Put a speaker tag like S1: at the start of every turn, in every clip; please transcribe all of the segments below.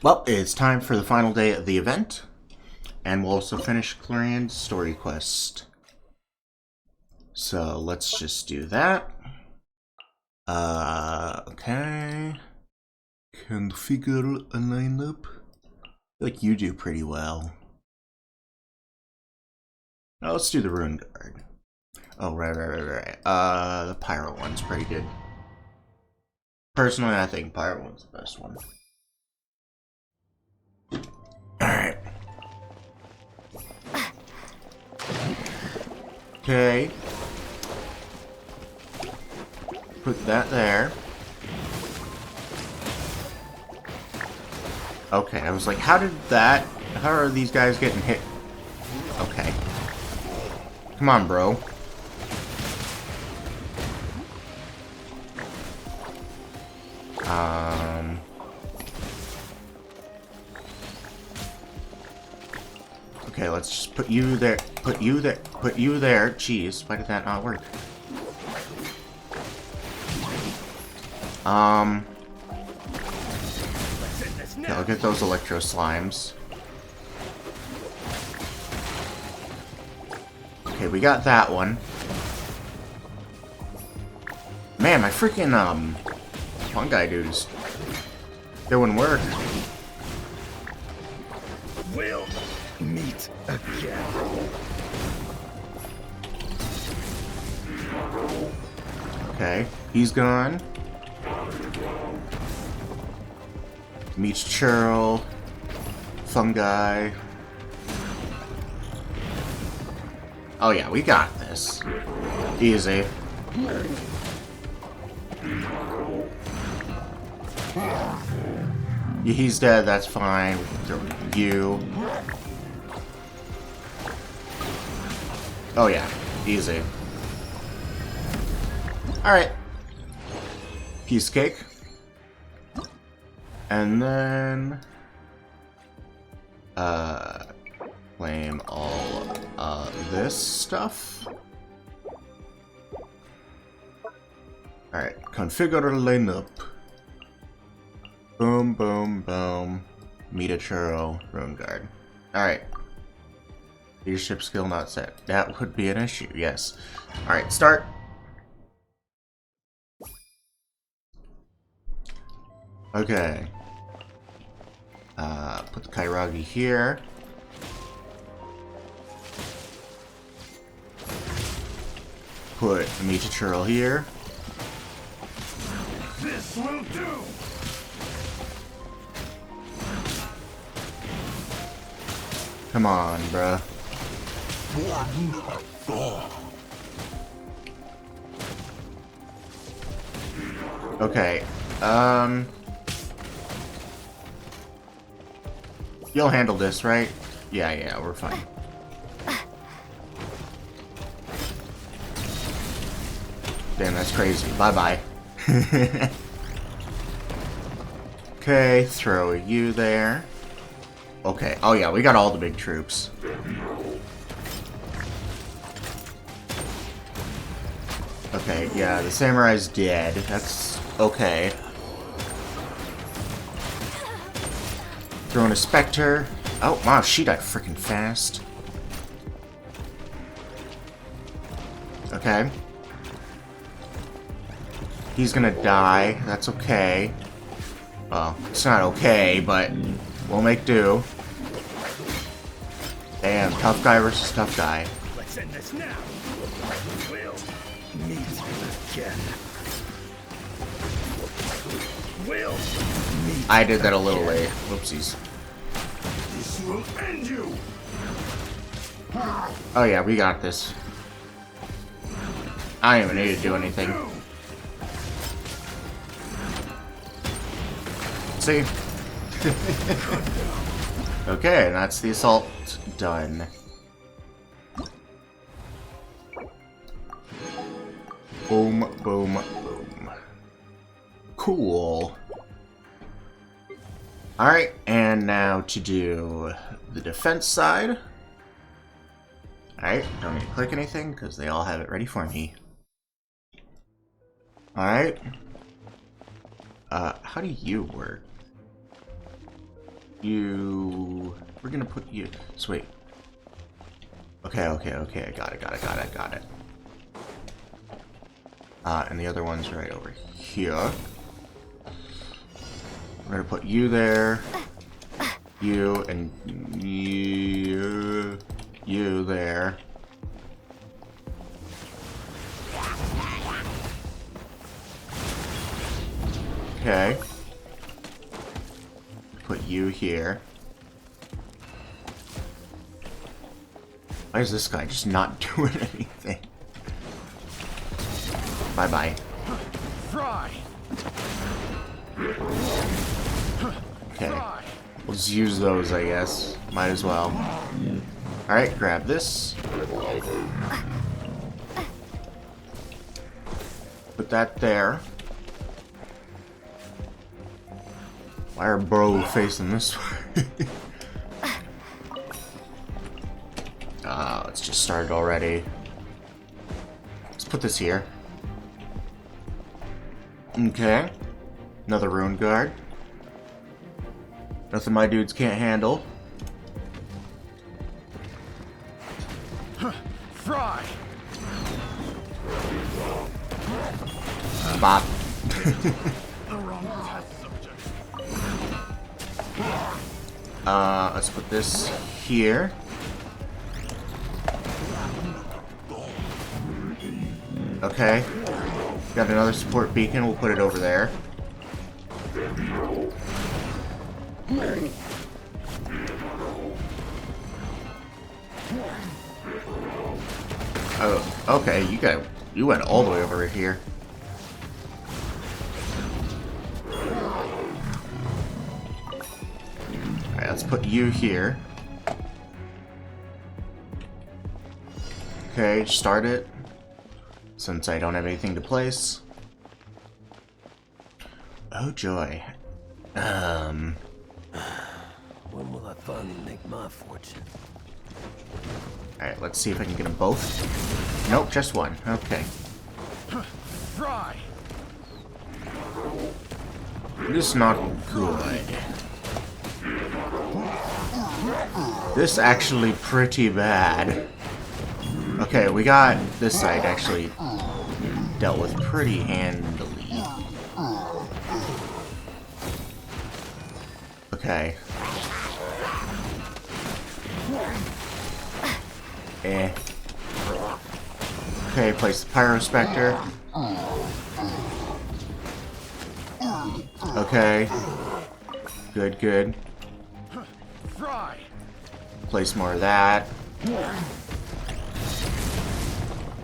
S1: Well, it's time for the final day of the event, and we'll also finish Chlorinde's story quest. So let's just do that. Okay. Configure a lineup. I feel like you do pretty well. Oh, let's do the Rune Guard. Oh, right. The Pyro one's pretty good. Personally, I think Pyro one's the best one. Alright. Okay. Put that there. Okay, I was like, how are these guys getting hit? Okay. Come on, bro. Okay, let's just put you there, put you there. Jeez, why did that not work? Okay, I'll get those electro slimes. Okay, we got that one. Man, my freaking, fungi dude's doing work.
S2: We'll meet again.
S1: Okay, he's gone. Meets churl. Fungi. Oh yeah, we got this. Easy. He's dead, that's fine. You. Oh yeah, easy. Alright. Piece cake. And then... claim all, this stuff. Alright, configure lineup. Boom, boom, boom. Meet a churro, Rune Guard. Alright. Leadership skill not set. That would be an issue, yes. Alright, start. Okay. Put the Kairagi here. Put the Mecha Churl here.
S2: This will do.
S1: Come on, bruh. Okay, you'll handle this, right? Yeah, we're fine. Damn, that's crazy. Bye-bye. Okay, throw you there. Okay, oh yeah, we got all the big troops. Okay, yeah, the samurai's dead. That's okay. Throwing a specter. Oh, wow, she died freaking fast. Okay. He's gonna die. That's okay. Well, it's not okay, but we'll make do. Damn, tough guy versus tough guy.
S2: Let's end this now. We'll meet again. We'll meet
S1: I did that a little late. Whoopsies.
S2: This will end you.
S1: Oh yeah, we got this. I don't even need to do anything. See? Okay, and that's the assault done. Boom, boom, boom. Cool. Alright, and now to do the defense side. Alright, don't need to click anything because they all have it ready for me. Alright. How do you work? You... We're gonna put you... Sweet. Okay, okay, okay. I got it. And the other one's right over here. We're gonna put you there. You and you there. Okay. Put you here. Why is this guy just not doing anything? Bye-bye.
S2: Fry.
S1: Okay. We'll just use those, I guess. Might as well. Alright, grab this. Put that there. Why are bro facing this way? Let's just start already. Let's put this here. Okay. Another rune guard. Nothing my dudes can't handle.
S2: Fry.
S1: Bop.
S2: The wrong test subject.
S1: Let's put this here. Okay. Got another support beacon, we'll put it over there. Oh, okay, you went all the way over here. Alright, let's put you here. Okay, start it. Since I don't have anything to place. Oh joy.
S3: When will I finally make my fortune?
S1: Alright, let's see if I can get them both. Nope, just one. Okay.
S2: Fry.
S1: This is not good. This actually pretty bad. Okay, we got this side actually dealt with pretty handily. Okay. Okay, place the Pyrospectre. Okay. Good, good.
S2: Fry.
S1: Place more of that.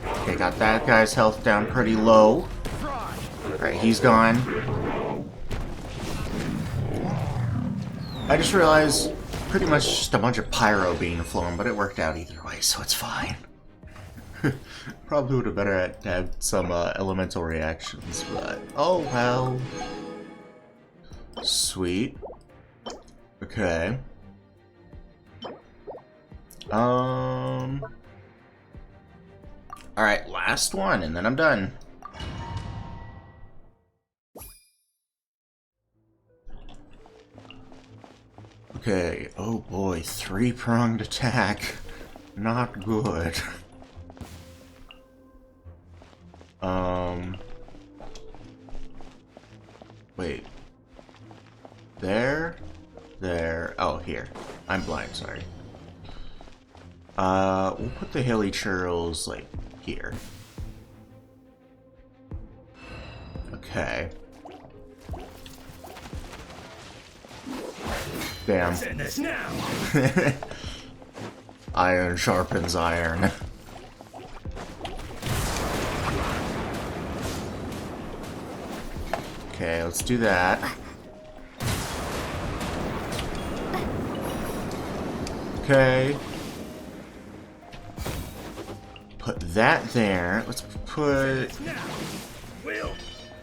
S1: Okay, got that guy's health down pretty low. Alright, he's gone. I just realized pretty much just a bunch of pyro being flown, but it worked out either way, so it's fine. Probably would have better had some elemental reactions, but oh well. Sweet. Okay. Alright, last one, and then I'm done. Okay, oh boy, 3-pronged attack. Not good. Wait. There? Oh, here. I'm blind, sorry. We'll put the hilly churls, like, here. Okay. Damn.
S2: Send this now.
S1: Iron sharpens iron. Okay, let's do that. Okay. Put that there. Let's put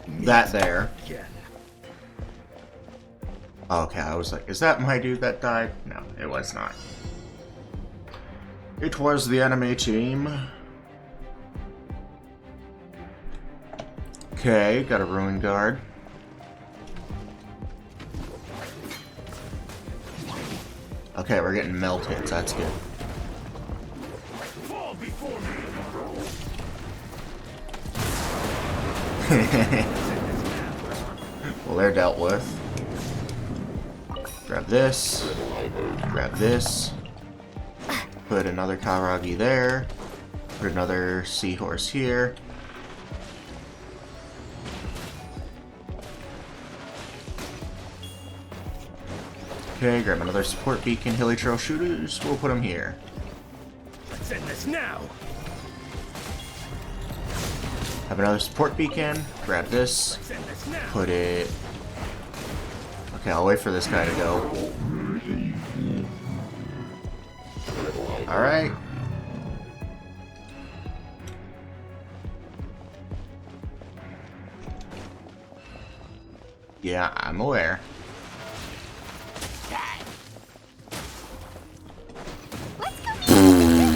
S1: that there. Okay, I was like, is that my dude that died? No, it was not. It was the enemy team. Okay, got a ruin guard. Okay, we're getting melt hits. That's good.
S2: Fall before me.
S1: Well, they're dealt with. Grab this. Grab this. Put another Karagi there. Put another seahorse here. Okay, grab another support beacon. Hilly trail shooters. We'll put them here.
S2: Let's end this now.
S1: Have another support beacon. Grab this.
S2: Let's end this now.
S1: Put it... Okay, I'll wait for this guy to go. Alright. Yeah, I'm aware.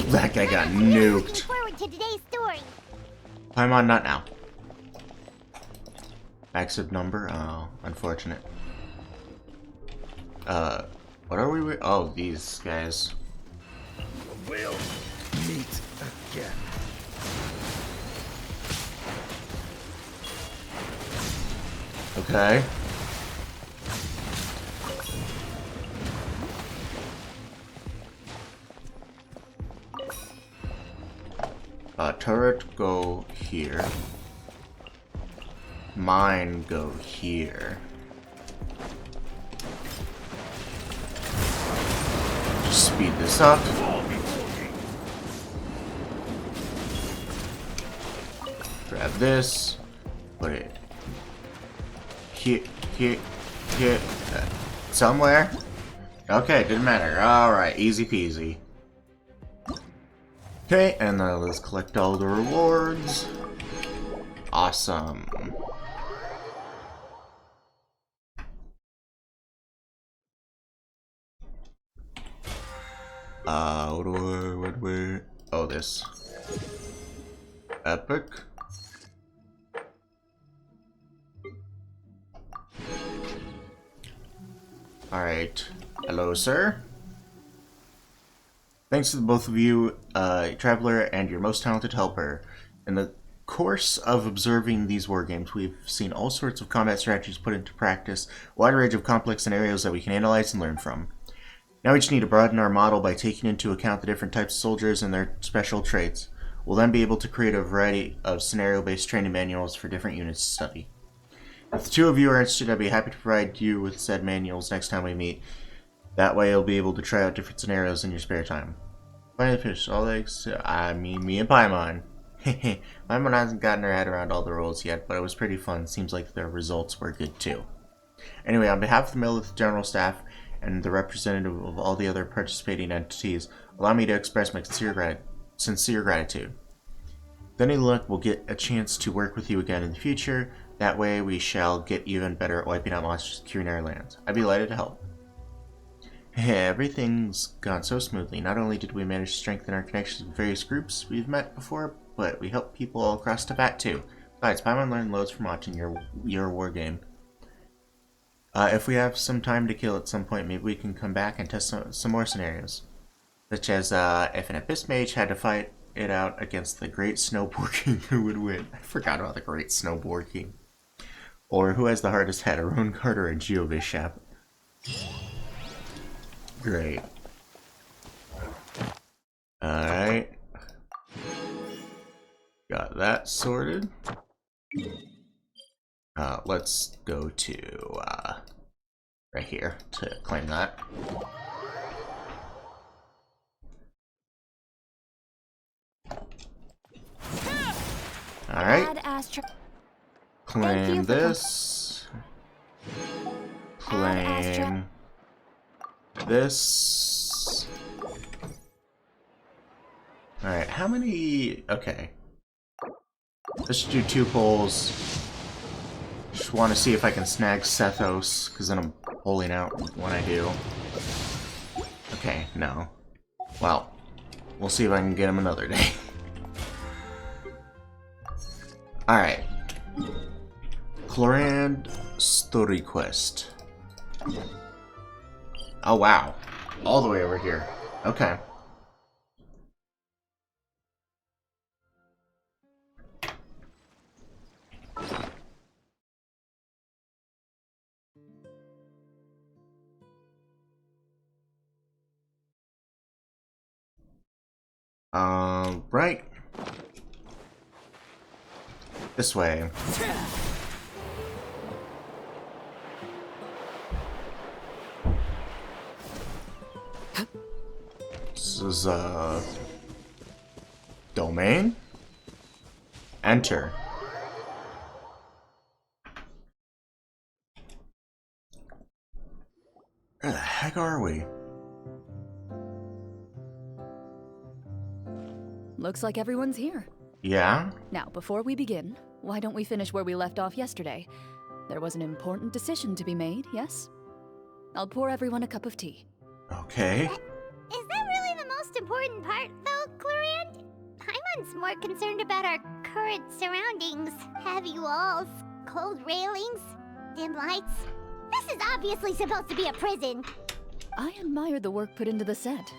S1: That guy got nuked.
S4: Forward to today's story.
S1: Paimon, not now. Active number? Oh, unfortunate. What are we with? Oh, these guys.
S2: We'll meet again.
S1: Okay. Turret go here. Mine go here. Just speed this up. Grab this. Put it here, here, somewhere. Okay, didn't matter. Alright, easy peasy. Okay, and then let's collect all the rewards. Awesome. What do we... Oh, this. Epic. Alright. Hello, sir. Thanks to both of you, Traveler, and your most talented helper. In the course of observing these wargames, we've seen all sorts of combat strategies put into practice, a wide range of complex scenarios that we can analyze and learn from. Now we just need to broaden our model by taking into account the different types of soldiers and their special traits. We'll then be able to create a variety of scenario-based training manuals for different units to study. If the two of you are interested, I'd be happy to provide you with said manuals next time we meet. That way you'll be able to try out different scenarios in your spare time. Finally finished all legs. I mean, me and Paimon. Paimon hasn't gotten her head around all the rules yet, but it was pretty fun. Seems like their results were good too. Anyway, on behalf of the military general staff and the representative of all the other participating entities, allow me to express my sincere gratitude. With any luck, we'll get a chance to work with you again in the future. That way, we shall get even better at wiping out monsters and securing our lands. I'd be delighted to help. Everything's gone so smoothly. Not only did we manage to strengthen our connections with various groups we've met before, but we helped people all across Tibet too. Besides, Paimon learned loads from watching your war game. If we have some time to kill at some point, maybe we can come back and test some more scenarios. Such as, if an Abyss Mage had to fight it out against the Great Snowboard King, who would win? I forgot about the Great Snowboard King. Or who has the hardest head, Aron Carter and Geovishap? Great. Alright. Got that sorted. Let's go to, right here to claim that. Alright. Claim this. Claim this. Alright, how many... Okay. Let's do 2 pulls. Just want to see if I can snag Sethos, because then I'm pulling out when I do. Okay, no. Well, we'll see if I can get him another day. Alright. Chlorinde story quest. Oh, wow. All the way over here. Okay. Right. This way. This is, domain? Enter. Where the heck are we?
S4: Looks like everyone's here.
S1: Yeah?
S4: Now, before we begin, why don't we finish where we left off yesterday? There was an important decision to be made, yes? I'll pour everyone a cup of tea.
S1: Okay.
S5: Is that really the most important part, though, Chlorinde? Paimon's more concerned about our current surroundings. Heavy walls, cold railings, dim lights. This is obviously supposed to be a prison.
S4: I admire the work put into the set.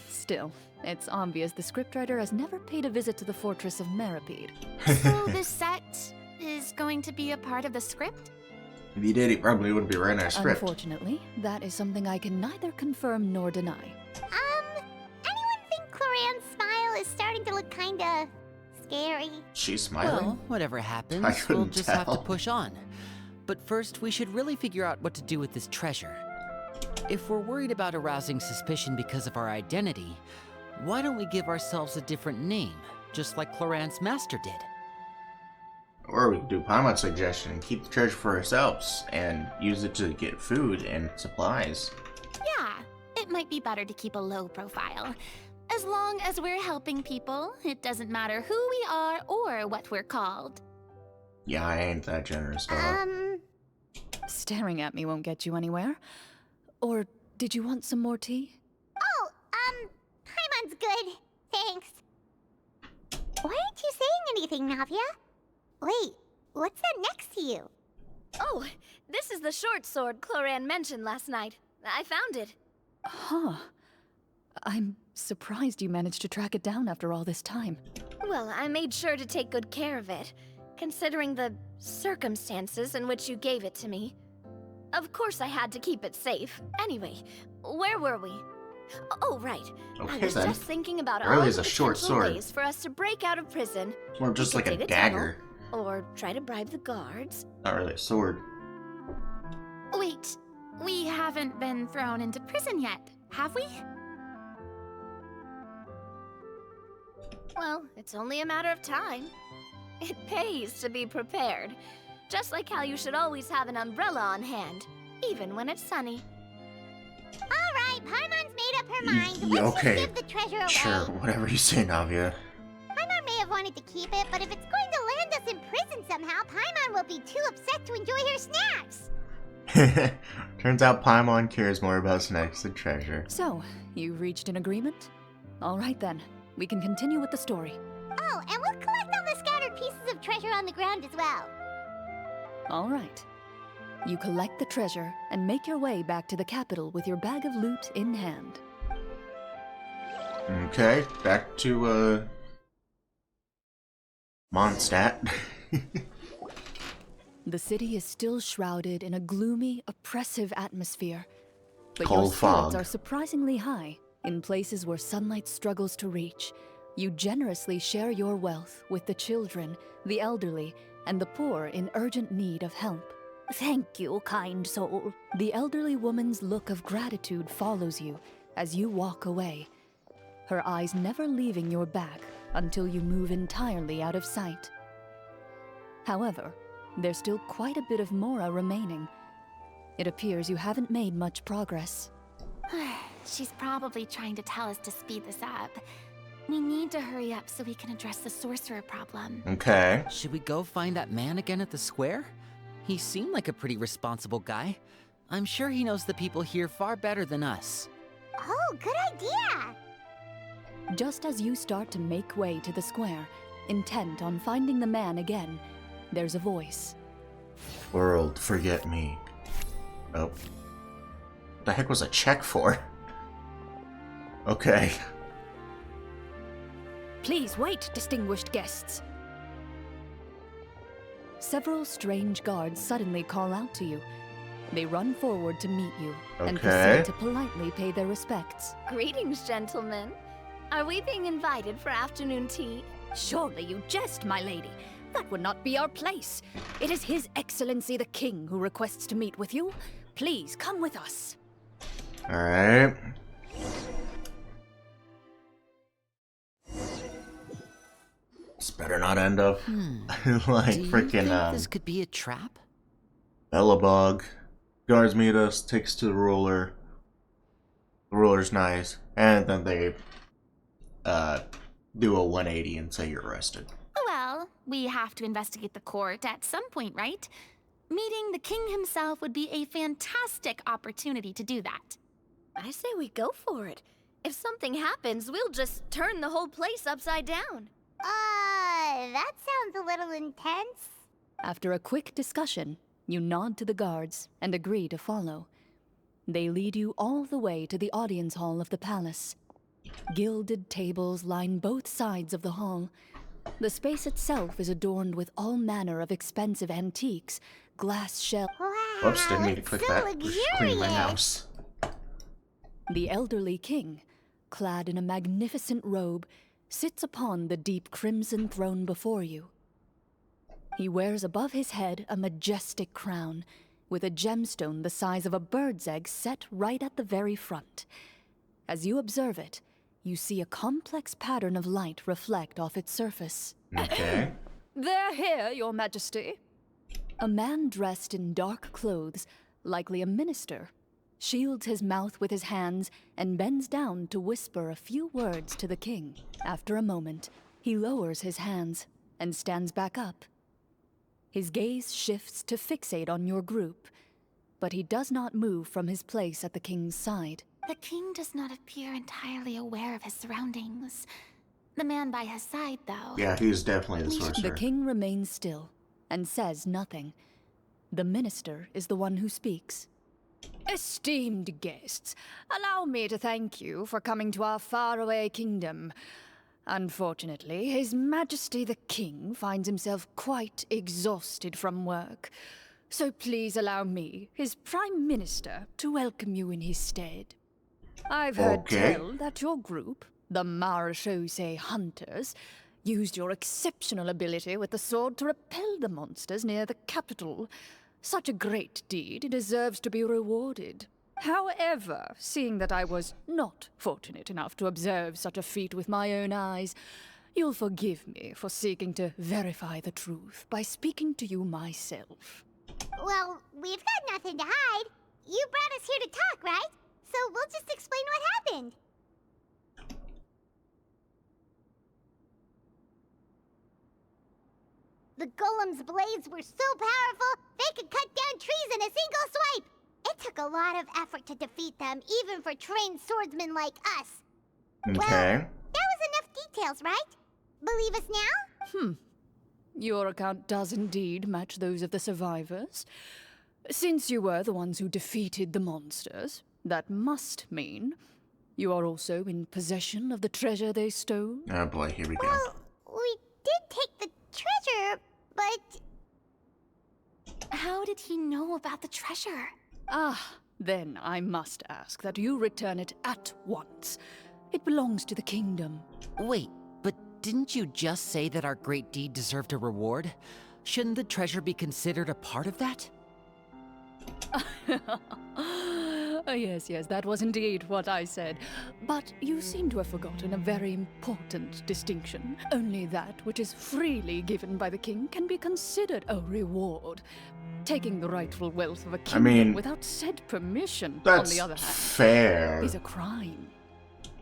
S4: Still, it's obvious the scriptwriter has never paid a visit to the fortress of Meripede.
S6: So this set is going to be a part of the script?
S1: If he did, he probably wouldn't be writing our script.
S4: Unfortunately, that is something I can neither confirm nor deny.
S5: Anyone think Chlorine's smile is starting to look kinda scary?
S1: She's smiling?
S7: Well, whatever happens,
S1: I couldn't
S7: we'll just have to
S1: tell.
S7: push on. But first, we should really figure out what to do with this treasure. If we're worried about arousing suspicion because of our identity, why don't we give ourselves a different name, just like Chlorine's master did?
S1: Or we could do Paimon's suggestion and keep the treasure for ourselves and use it to get food and supplies.
S6: Yeah, it might be better to keep a low profile. As long as we're helping people, it doesn't matter who we are or what we're called.
S1: Yeah, I ain't that generous, dog.
S4: Staring at me won't get you anywhere. Or did you want some more tea?
S5: Oh, Paimon's good. Thanks. Why aren't you saying anything, Navia? Wait, what's that next to you?
S8: Oh, this is the short sword Chlorinde mentioned last night. I found it.
S4: Huh. I'm surprised you managed to track it down after all this time.
S8: Well, I made sure to take good care of it, considering the circumstances in which you gave it to me. Of course I had to keep it safe. Anyway, where were we? Oh, right. I
S1: Okay,
S8: was
S1: then.
S8: just thinking about
S1: It
S8: all
S1: really
S8: the
S1: is a short
S8: potential
S1: sword.
S8: ways for us to break out of prison.
S1: It's more just
S8: We
S1: like
S8: could
S1: a
S8: dig tunnel,
S1: dagger.
S8: or try to bribe the guards.
S1: Not really a sword.
S6: Wait, we haven't been thrown into prison yet, have we?
S8: Well, it's only a matter of time. It pays to be prepared. Just like how you should always have an umbrella on hand, even when it's sunny.
S5: Alright, Paimon's made up her mind.
S1: Yeah,
S5: Let's
S1: okay.
S5: just give the treasure away.
S1: Sure, whatever you say, Navia.
S5: Paimon may have wanted to keep it, but if it's going to land us in prison somehow, Paimon will be too upset to enjoy her snacks.
S1: Turns out Paimon cares more about snacks than treasure.
S4: So, you've reached an agreement? All right then, we can continue with the story.
S5: Oh, and we'll collect all the scattered pieces of treasure on the ground as well.
S4: All right. You collect the treasure and make your way back to the capital with your bag of loot in hand.
S1: Okay, back to, Mondstadt.
S4: The city is still shrouded in a gloomy, oppressive atmosphere. But
S1: Cold
S4: your spirits
S1: fog.
S4: are surprisingly high in places where sunlight struggles to reach. You generously share your wealth with the children, the elderly, and the poor in urgent need of help. Thank you, kind soul. The elderly woman's look of gratitude follows you as you walk away, her eyes never leaving your back until you move entirely out of sight. However, there's still quite a bit of Mora remaining. It appears you haven't made much progress.
S6: She's probably trying to tell us to speed this up. We need to hurry up so we can address the sorcerer problem.
S1: Okay.
S7: Should we go find that man again at the square? He seemed like a pretty responsible guy. I'm sure he knows the people here far better than us.
S5: Oh, good idea!
S4: Just as you start to make way to the square, intent on finding the man again, there's a voice.
S1: World, forget me. Oh. What the heck was a check for? Okay.
S4: Please wait, distinguished guests. Several strange guards suddenly call out to you. They run forward to meet you and
S1: Okay.
S4: proceed to politely pay their respects.
S8: Greetings, gentlemen. Are we being invited for afternoon tea?
S4: Surely you jest, my lady. That would not be our place. It is His Excellency the King who requests to meet with you. Please come with us.
S1: Alright. This better not end up like
S7: Do you
S1: freaking
S7: think this could be a trap?
S1: Bellabog. Guards meet us, takes to the ruler. The ruler's nice. And then they do a 180 and say you're arrested.
S6: Well, we have to investigate the court at some point, right? Meeting the king himself would be a fantastic opportunity to do that.
S8: I say we go for it. If something happens, we'll just turn the whole place upside down.
S5: That sounds a little intense.
S4: After a quick discussion, you nod to the guards and agree to follow. They lead you all the way to the audience hall of the palace. Gilded tables line both sides of the hall. The space itself is adorned with all manner of expensive antiques, glass shells.
S5: Wow,
S1: Whoops, didn't mean to
S5: it's
S1: click
S5: so
S1: that. Just clean my
S5: luxurious.
S1: mouse.
S4: The elderly king, clad in a magnificent robe, sits upon the deep crimson throne before you. He wears above his head a majestic crown, with a gemstone the size of a bird's egg set right at the very front. As you observe it, you see a complex pattern of light reflect off its surface.
S1: Okay.
S4: They're here, Your Majesty. A man dressed in dark clothes, likely a minister, shields his mouth with his hands and bends down to whisper a few words to the king. After a moment, he lowers his hands and stands back up. His gaze shifts to fixate on your group, but he does not move from his place at the king's side.
S6: The king does not appear entirely aware of his surroundings. The man by his side, though.
S1: Yeah, he's definitely the sorcerer.
S4: The king remains still and says nothing. The minister is the one who speaks. Esteemed guests, allow me to thank you for coming to our faraway kingdom. Unfortunately, His Majesty the King finds himself quite exhausted from work. So please allow me, his Prime Minister, to welcome you in his stead. I've heard
S1: Okay.
S4: tell that your group, the Marechaussee Hunters, used your exceptional ability with the sword to repel the monsters near the capital. Such a great deed deserves to be rewarded. However, seeing that I was not fortunate enough to observe such a feat with my own eyes, you'll forgive me for seeking to verify the truth by speaking to you myself.
S5: Well, we've got nothing to hide. You brought us here to talk, right? So we'll just explain what happened. The golem's blades were so powerful, they could cut down trees in a single swipe. It took a lot of effort to defeat them, even for trained swordsmen like us.
S1: Okay.
S5: Well, that was enough details, right? Believe us now?
S4: Your account does indeed match those of the survivors. Since you were the ones who defeated the monsters, that must mean you are also in possession of the treasure they stole.
S1: Oh boy, here we go.
S5: Well, we did take the treasure, but...
S6: How did he know about the treasure?
S4: Ah, then I must ask that you return it at once. It belongs to the kingdom.
S7: Wait, but didn't you just say that our great deed deserved a reward? Shouldn't the treasure be considered a part of that?
S4: Yes, that was indeed what I said. But you seem to have forgotten a very important distinction. Only that which is freely given by the king can be considered a reward. Taking the rightful wealth of a kingdom
S1: mean,
S4: without said permission, on
S1: That's
S4: the other hand,
S1: fair.
S4: is a crime.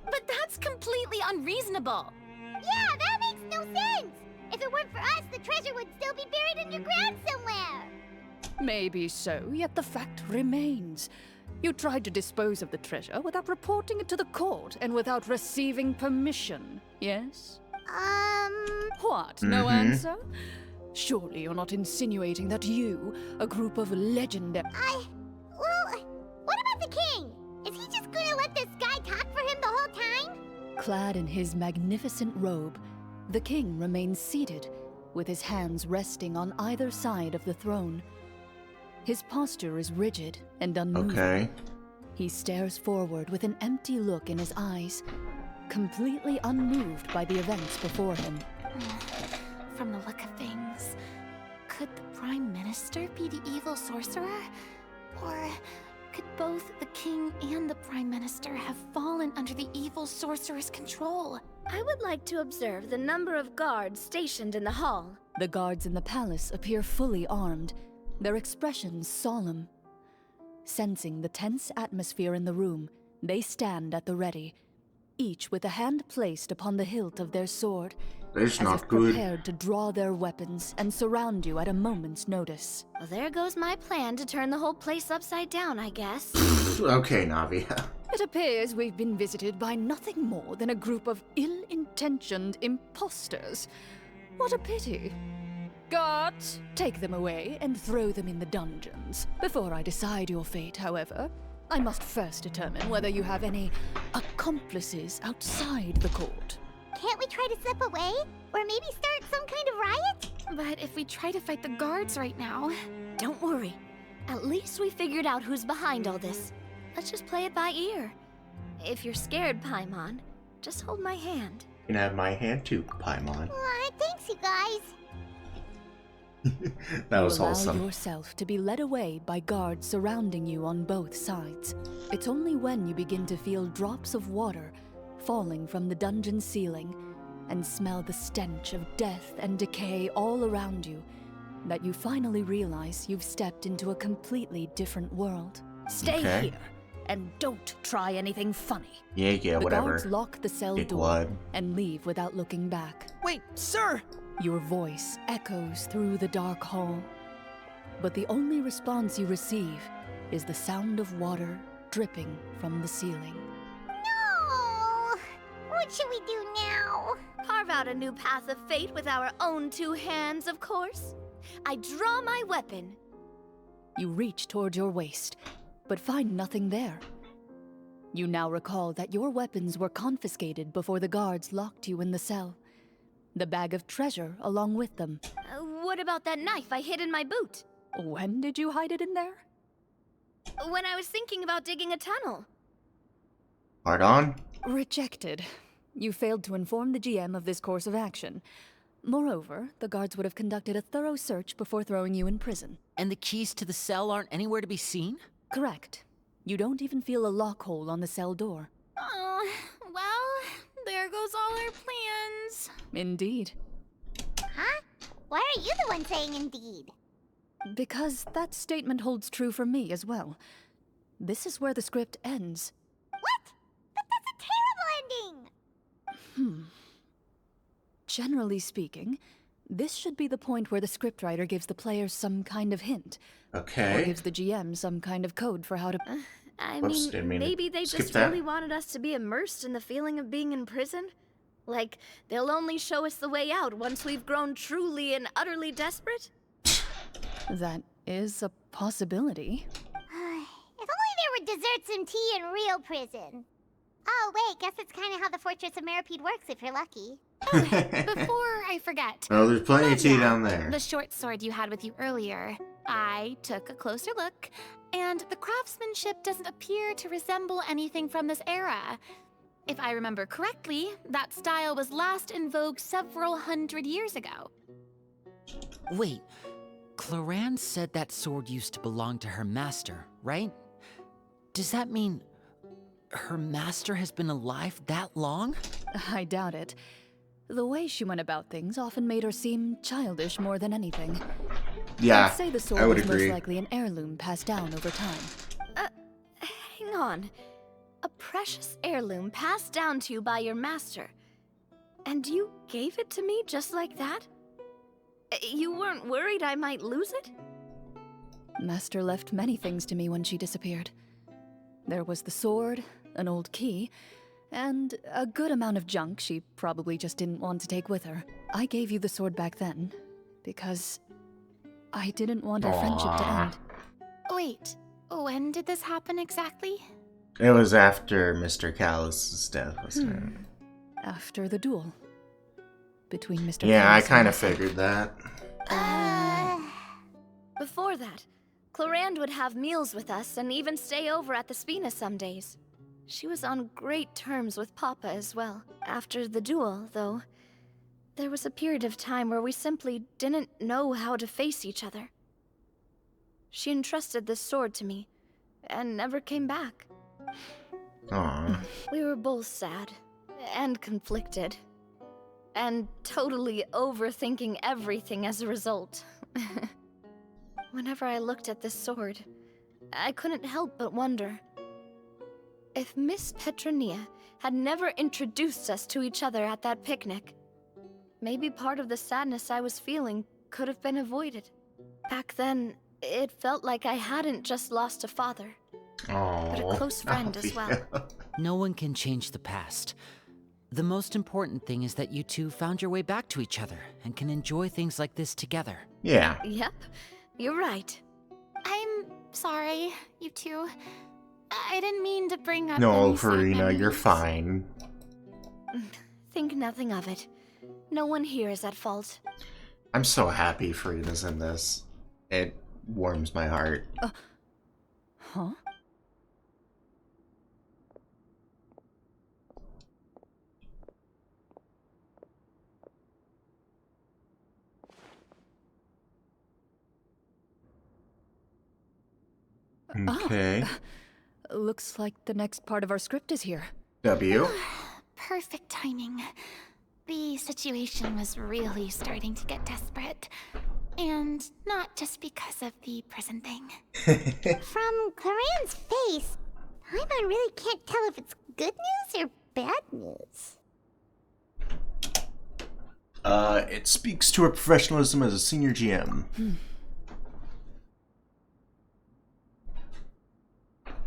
S6: But that's completely unreasonable.
S5: Yeah, that makes no sense! If it weren't for us, the treasure would still be buried underground somewhere!
S4: Maybe so, yet the fact remains. You tried to dispose of the treasure without reporting it to the court and without receiving permission, yes? What, no answer? Surely you're not insinuating that you, a group of legendary...
S5: Well, what about the king? Is he just gonna let this guy talk for him the whole time?
S4: Clad in his magnificent robe, the king remains seated, with his hands resting on either side of the throne. His posture is rigid and unmoving.
S1: Okay.
S4: He stares forward with an empty look in his eyes, completely unmoved by the events before him.
S6: From the look of things, could the Prime Minister be the evil sorcerer? Or could both the King and the Prime Minister have fallen under the evil sorcerer's control?
S8: I would like to observe the number of guards stationed in the hall.
S4: The guards in the palace appear fully armed, their expressions solemn. Sensing the tense atmosphere in the room, they stand at the ready, each with a hand placed upon the hilt of their sword,
S1: That's
S4: as
S1: not
S4: if
S1: good.
S4: prepared to draw their weapons and surround you at a moment's notice.
S8: Well, there goes my plan to turn the whole place upside down, I guess.
S1: Okay, Navi.
S4: It appears we've been visited by nothing more than a group of ill-intentioned imposters. What a pity. Guards, take them away and throw them in the dungeons. Before I decide your fate, however, I must first determine whether you have any accomplices outside the court.
S5: Can't we try to slip away? Or maybe start some kind of riot?
S6: But if we try to fight the guards right now...
S8: Don't worry. At least we figured out who's behind all this. Let's just play it by ear. If you're scared, Paimon, just hold my hand.
S1: You can have my hand too, Paimon.
S5: Aw, thanks, you guys.
S1: That was
S4: Allow
S1: wholesome.
S4: yourself to be led away by guards surrounding you on both sides. It's only when you begin to feel drops of water falling from the dungeon ceiling and smell the stench of death and decay all around you that you finally realize you've stepped into a completely different world. Stay
S1: Okay.
S4: here and don't try anything funny.
S1: Yeah,
S4: The
S1: whatever.
S4: guards lock the cell door
S1: Dickwad.
S4: and leave without looking back.
S7: Wait, sir!
S4: Your voice echoes through the dark hall, but the only response you receive is the sound of water dripping from the ceiling.
S5: No! What should we do now?
S8: Carve out a new path of fate with our own two hands, of course. I draw my weapon.
S4: You reach toward your waist, but find nothing there. You now recall that your weapons were confiscated before the guards locked you in the cell. The bag of treasure along with them.
S8: What about that knife I hid in my boot?
S4: When did you hide it in there?
S8: When I was thinking about digging a tunnel.
S1: Hard on?
S4: Rejected. You failed to inform the GM of this course of action. Moreover, the guards would have conducted a thorough search before throwing you in prison.
S7: And the keys to the cell aren't anywhere to be seen?
S4: Correct. You don't even feel a lock hole on the cell door.
S6: Oh, well, there goes all our plans.
S4: Indeed.
S5: Huh? Why are you the one saying indeed?
S4: Because that statement holds true for me as well. This is where the script ends.
S5: What? But that's a terrible ending!
S4: Generally speaking, this should be the point where the scriptwriter gives the players some kind of hint, or
S1: Okay.
S4: gives the GM some kind of code for how to...
S8: I
S1: Whoops,
S8: mean,
S1: didn't mean to
S8: maybe they
S1: skip
S8: just
S1: that.
S8: really wanted us to be immersed in the feeling of being in prison. Like, they'll only show us the way out once we've grown truly and utterly desperate?
S4: That is a possibility.
S5: If only there were desserts and tea in real prison. Oh, wait, guess that's kind of how the Fortress of Meripede works if you're lucky.
S6: Before I forget,
S1: Oh, there's plenty of
S6: but
S1: tea
S6: yeah,
S1: down there.
S6: the short sword you had with you earlier, I took a closer look, and the craftsmanship doesn't appear to resemble anything from this era. If I remember correctly, that style was last in vogue several hundred years ago.
S7: Wait, Chlorinde said that sword used to belong to her master, right? Does that mean her master has been alive that long?
S4: I doubt it. The way she went about things often made her seem childish more than anything.
S1: Yeah,
S4: I'd say the sword
S1: I would
S4: was
S1: agree.
S4: most likely an heirloom passed down over time.
S8: Hang on. A precious heirloom passed down to you by your master. And you gave it to me just like that? You weren't worried I might lose it?
S4: Master left many things to me when she disappeared. There was the sword, an old key, and a good amount of junk she probably just didn't want to take with her. I gave you the sword back then, because I didn't want our friendship to
S1: Aw.
S4: end.
S6: Wait, when did this happen exactly?
S1: It was after Mr. Callus's death, wasn't it?
S4: After the duel between Mr.
S1: Yeah, I
S4: Case and
S1: kind of
S4: myself.
S1: figured that.
S8: Before that, Chlorinde would have meals with us and even stay over at the Spina some days. She was on great terms with Papa as well. After the duel, though, there was a period of time where we simply didn't know how to face each other. She entrusted this sword to me, and never came back.
S1: Aw.
S8: We were both sad, and conflicted, and totally overthinking everything as a result. Whenever I looked at this sword, I couldn't help but wonder if Miss Petronia had never introduced us to each other at that picnic. Maybe part of the sadness I was feeling could have been avoided. Back then, it felt like I hadn't just lost a father, but a close friend as well.
S7: No one can change the past. The most important thing is that you two found your way back to each other and can enjoy things like this together.
S1: Yeah.
S8: Yep, you're right.
S6: I'm sorry, you two. I didn't mean to bring up
S1: No,
S6: any sad
S1: Farina, you're
S6: memories.
S1: fine.
S8: Think nothing of it. No one here is at fault.
S1: I'm so happy Farina's in this. It warms my heart.
S4: Huh?
S1: Okay.
S4: Looks like the next part of our script is here.
S1: W.
S6: Perfect timing. The situation was really starting to get desperate. And not just because of the prison thing.
S5: From Clarenne's face, Paimon really can't tell if it's good news or bad news.
S1: It speaks to her professionalism as a senior GM.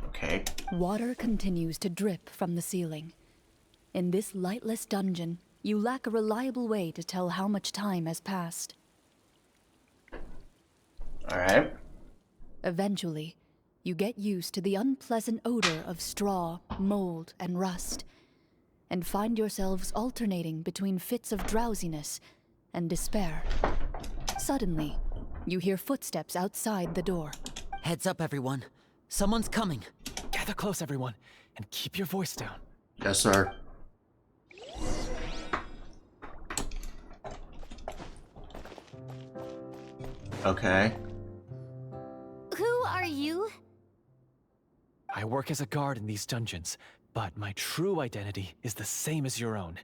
S1: Okay.
S4: Water continues to drip from the ceiling. In this lightless dungeon, you lack a reliable way to tell how much time has passed.
S1: Alright.
S4: Eventually, you get used to the unpleasant odor of straw, mold, and rust, and find yourselves alternating between fits of drowsiness and despair. Suddenly, you hear footsteps outside the door.
S7: Heads up, everyone. Someone's coming.
S2: Gather close, everyone, and keep your voice down.
S1: Yes, sir. Okay.
S6: Who are you?
S2: I work as a guard in these dungeons, but my true identity is the same as your own.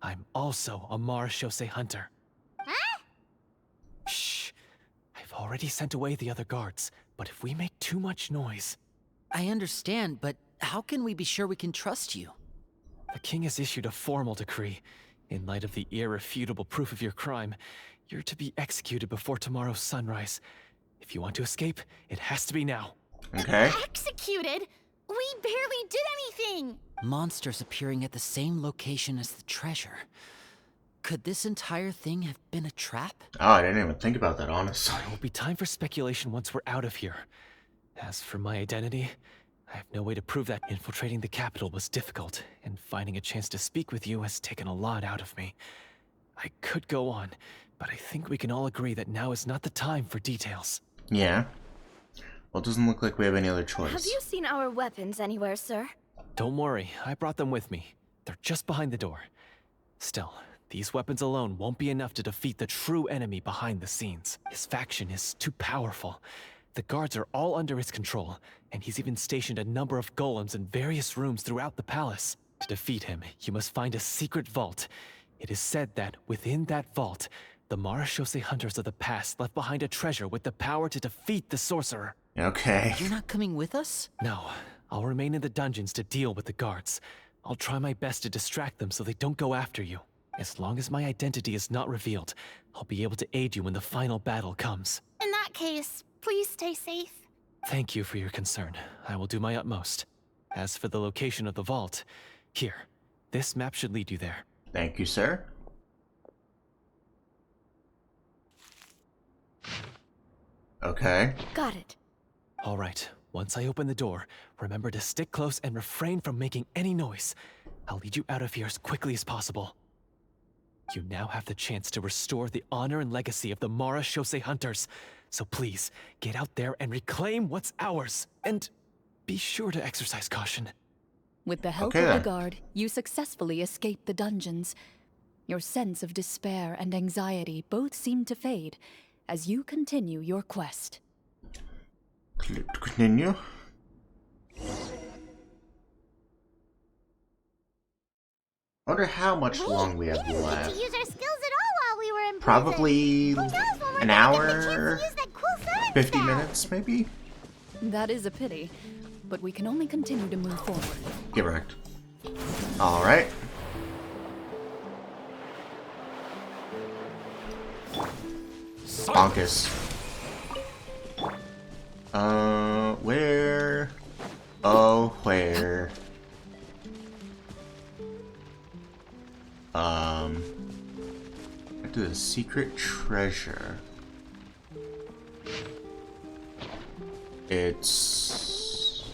S2: I'm also a Marechaussee hunter.
S5: Huh?
S2: Shh. I've already sent away the other guards, but if we make too much noise...
S7: I understand, but how can we be sure we can trust you?
S2: The king has issued a formal decree. In light of the irrefutable proof of your crime, you're to be executed before tomorrow's sunrise. If you want to escape, it has to be now.
S1: Okay.
S6: Executed? We barely did anything!
S7: Monsters appearing at the same location as the treasure. Could this entire thing have been a trap?
S1: Oh, I didn't even think about that, honestly.
S2: There will be time for speculation once we're out of here. As for my identity, I have no way to prove that infiltrating the capital was difficult, and finding a chance to speak with you has taken a lot out of me. I could go on, but I think we can all agree that now is not the time for details.
S1: Yeah. Well, it doesn't look like we have any other choice.
S8: Have you seen our weapons anywhere, sir?
S2: Don't worry, I brought them with me. They're just behind the door. Still, these weapons alone won't be enough to defeat the true enemy behind the scenes. His faction is too powerful. The guards are all under his control, and he's even stationed a number of golems in various rooms throughout the palace. To defeat him, you must find a secret vault. It is said that within that vault, the Marechaussee hunters of the past left behind a treasure with the power to defeat the sorcerer.
S1: Okay.
S7: You're not coming with us?
S2: No, I'll remain in the dungeons to deal with the guards. I'll try my best to distract them so they don't go after you. As long as my identity is not revealed, I'll be able to aid you when the final battle comes.
S6: In that case, please stay safe.
S2: Thank you for your concern. I will do my utmost. As for the location of the vault, here, this map should lead you there.
S1: Thank you, sir. Okay.
S8: Got it.
S2: All right, once I open the door, remember to stick close and refrain from making any noise. I'll lead you out of here as quickly as possible. You now have the chance to restore the honor and legacy of the Mara Shosei Hunters. So please, get out there and reclaim what's ours. And be sure to exercise caution.
S4: With the help
S1: Okay,
S4: of the
S1: then.
S4: guard, you successfully escape the dungeons. Your sense of despair and anxiety both seem to fade as you continue your quest.
S1: Click to continue. I wonder how much long we have
S5: We didn't get
S1: left.
S5: to use our skills at all while we were in prison.
S1: Probably
S5: Who knows when we're
S1: an
S5: gonna
S1: hour,
S5: get the chance to use that cool summon
S1: 50
S5: spell?
S1: minutes maybe?
S4: That is a pity, but we can only continue to move forward.
S1: Get wrecked. Alright. Bonkus. Where? Oh, where? To the secret treasure. It's...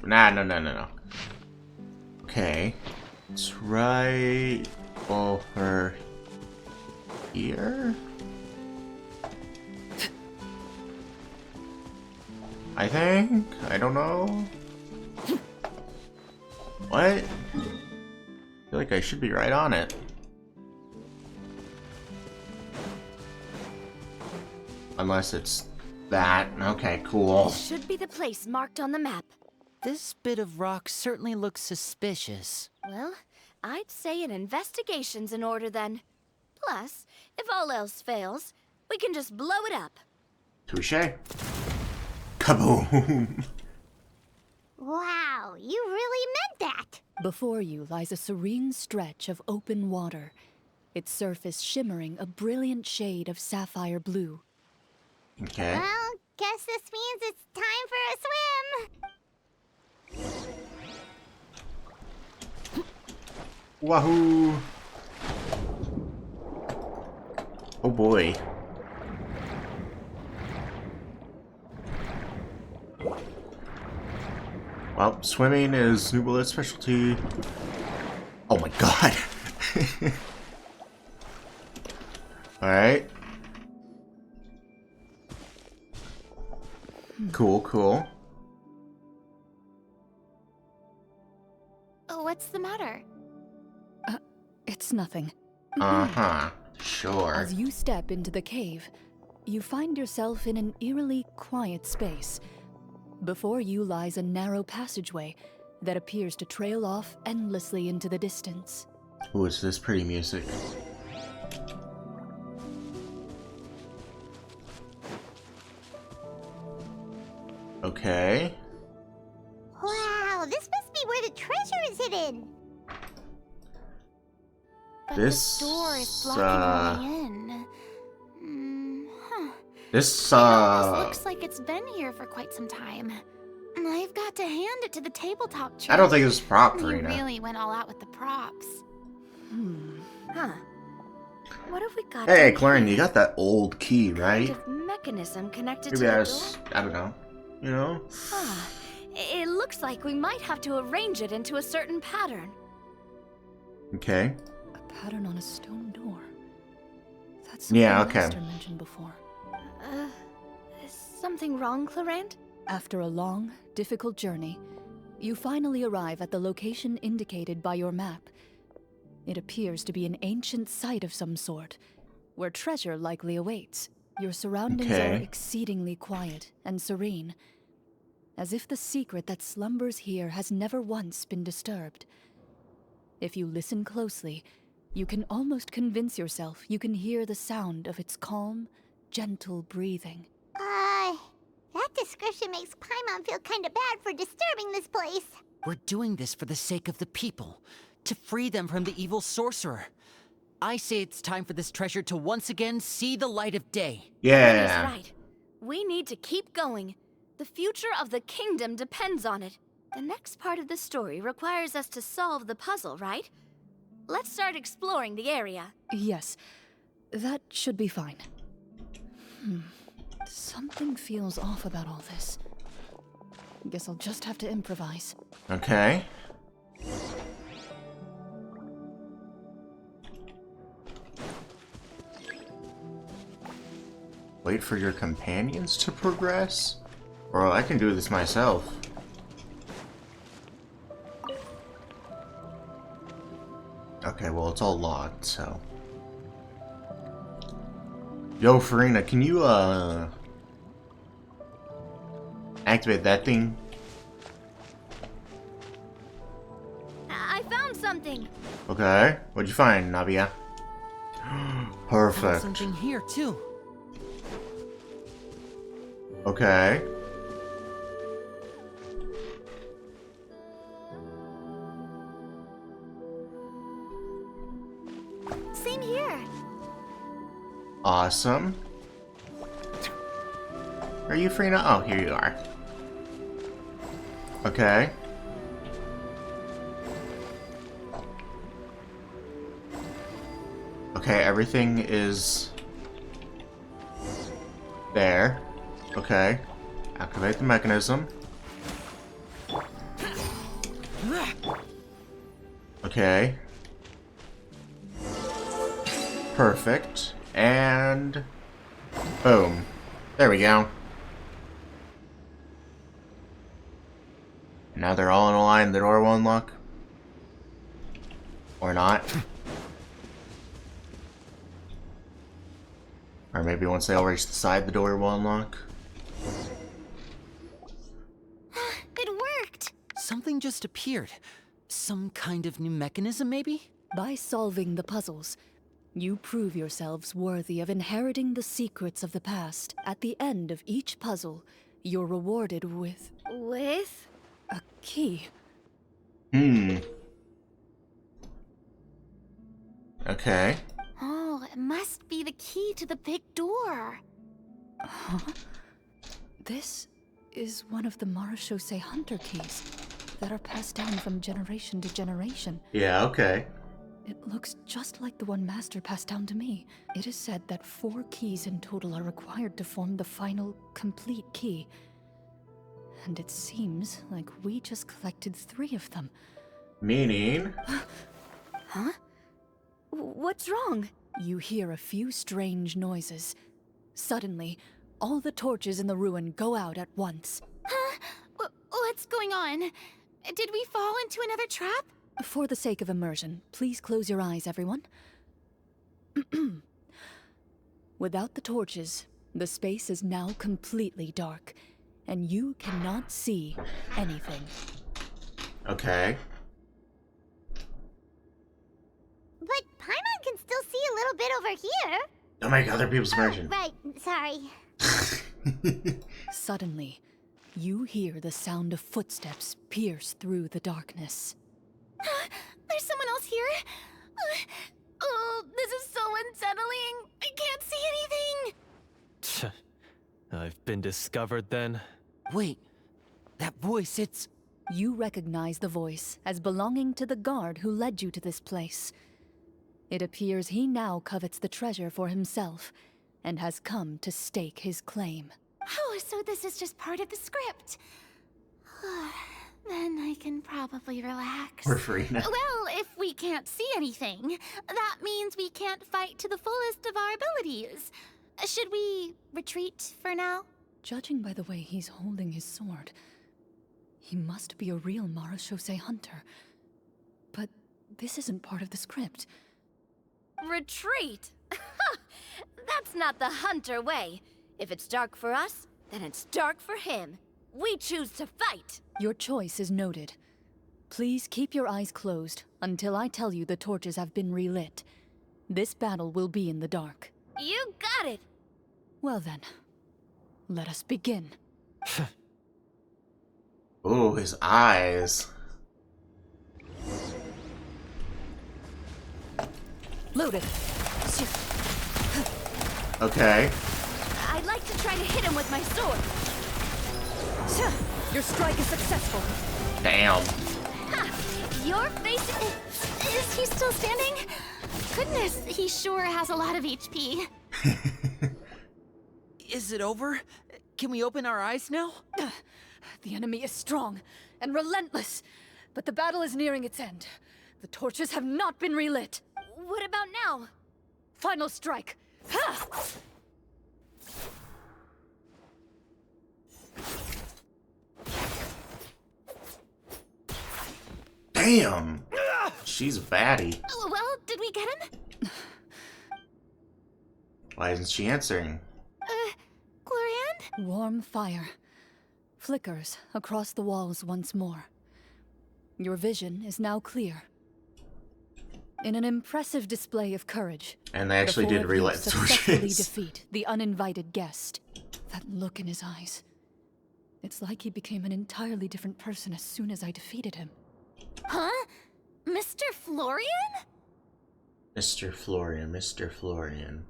S1: No. Okay. It's right over here? I think? I don't know. What? I feel like I should be right on it. Unless it's that. Okay, cool.
S8: This should be the place marked on the map.
S7: This bit of rock certainly looks suspicious.
S8: Well, I'd say an investigation's in order then. Plus, if all else fails, we can just blow it up.
S1: Touché. Kaboom!
S5: Wow, you really meant that.
S4: Before you lies a serene stretch of open water, its surface shimmering a brilliant shade of sapphire blue.
S1: Okay.
S5: Well, guess this means it's time for a swim.
S1: Wahoo! Oh boy. Well, swimming is Nubila's specialty. Oh my god. Alright. Cool.
S6: Oh, what's the matter?
S4: It's nothing.
S1: Uh-huh. Sure.
S4: As you step into the cave, you find yourself in an eerily quiet space. Before you lies a narrow passageway that appears to trail off endlessly into the distance.
S1: Ooh, it's this pretty music. Okay.
S5: Wow, this must be where the treasure is hidden.
S6: But
S1: This,
S6: the door is blocking our way in.
S1: This,
S6: It almost looks like it's been here for quite some time. I've got to hand it to the tabletop trick.
S1: I don't think this is prop,
S6: You
S1: Karina.
S6: really went all out with the props.
S8: Huh. What have we got?
S1: Hey,
S8: down
S1: Chlorinde,
S8: here?
S1: you got that old key, right?
S8: Kind of mechanism connected
S1: Maybe
S8: to the door.
S1: that's, I don't know. You know?
S8: Ah, it looks like we might have to arrange it into a certain pattern.
S1: Okay.
S4: A pattern on a stone door. That's
S1: Yeah,
S4: something
S1: okay.
S4: Master mentioned before.
S8: Is something wrong, Chlorinde?
S4: After a long, difficult journey, you finally arrive at the location indicated by your map. It appears to be an ancient site of some sort, where treasure likely awaits. Your surroundings are
S1: Okay.
S4: exceedingly quiet and serene, as if the secret that slumbers here has never once been disturbed. If you listen closely, you can almost convince yourself you can hear the sound of its calm, gentle breathing.
S5: That description makes Paimon feel kinda bad for disturbing this place.
S7: We're doing this for the sake of the people, to free them from the evil sorcerer. I say it's time for this treasure to once again see the light of day.
S1: Yeah.
S8: He's right. We need to keep going. The future of the kingdom depends on it. The next part of the story requires us to solve the puzzle, right? Let's start exploring the area.
S4: Yes, that should be fine. Something feels off about all this. Guess I'll just have to improvise.
S1: Okay. Wait for your companions to progress? Or I can do this myself. Okay, well, it's all locked, so... Yo, Farina, can you, activate that thing?
S8: I found something.
S1: Okay. What'd you find, Navia?
S7: Found
S1: Perfect.
S7: something here too.
S1: Okay.
S8: Same here.
S1: Awesome. Are you Farina? Oh, here you are. Okay. Okay, everything is there. Okay. Activate the mechanism. Okay. Perfect. And boom. There we go. Now they're all in a line, the door will unlock. Or not. Or maybe once they all reach the side, the door will unlock.
S8: It worked.
S7: Something just appeared. Some kind of new mechanism, maybe?
S4: By solving the puzzles, you prove yourselves worthy of inheriting the secrets of the past. At the end of each puzzle, you're rewarded with
S8: With?
S4: a key.
S1: Okay.
S6: Oh, it must be the key to the big door.
S4: Huh? This is one of the Marachose Hunter keys that are passed down from generation to generation.
S1: Yeah, okay.
S4: It looks just like the one Master passed down to me. It is said that 4 keys in total are required to form the final, complete key. And it seems like we just collected 3 of them.
S1: Meaning...
S8: Huh? What's wrong?
S4: You hear a few strange noises. Suddenly, all the torches in the ruin go out at once.
S6: Huh? What's going on? Did we fall into another trap?
S4: For the sake of immersion, please close your eyes, everyone. Without the torches, the space is now completely dark, and you cannot see anything.
S1: Okay.
S5: But Paimon can still see a little bit over here.
S1: Don't make other people's immersion.
S5: Right, sorry.
S4: Suddenly, you hear the sound of footsteps pierce through the darkness.
S6: There's someone else here. Oh, this is so unsettling. I can't see anything.
S2: I've been discovered then.
S7: Wait, that voice, it's...
S4: You recognize the voice as belonging to the guard who led you to this place. It appears he now covets the treasure for himself, and has come to stake his claim.
S6: Oh, so this is just part of the script. Then I can probably relax.
S1: We're free now.
S6: Well, if we can't see anything, that means we can't fight to the fullest of our abilities. Should we retreat for now?
S4: Judging by the way he's holding his sword, he must be a real Marachose hunter. But this isn't part of the script.
S8: Retreat? That's not the hunter way. If it's dark for us, then it's dark for him. We choose to fight.
S4: Your choice is noted. Please keep your eyes closed until I tell you the torches have been relit. This battle will be in the dark.
S8: You got it.
S4: Well then, let us begin.
S1: Ooh, his eyes.
S4: Loaded.
S1: Okay.
S8: I'd like to try to hit him with my sword.
S4: Your strike is successful.
S1: Damn.
S8: Your face
S6: Is he still standing? Goodness, he sure has a lot of HP.
S7: Is it over? Can we open our eyes now?
S4: The enemy is strong and relentless, but the battle is nearing its end. The torches have not been relit.
S8: What about now?
S4: Final strike. Ha!
S1: Damn! She's a baddie.
S6: Oh, well, did we get him?
S1: Why isn't she answering?
S6: Chlorinde?
S4: Warm fire flickers across the walls once more. Your vision is now clear. In an impressive display of courage,
S1: And they actually
S4: the
S1: did
S4: four of you
S1: relight
S4: successfully
S1: switches.
S4: defeat the uninvited guest. That look in his eyes. It's like he became an entirely different person as soon as I defeated him.
S6: Huh? Mr. Florian?
S1: Mr. Florian, Mr. Florian.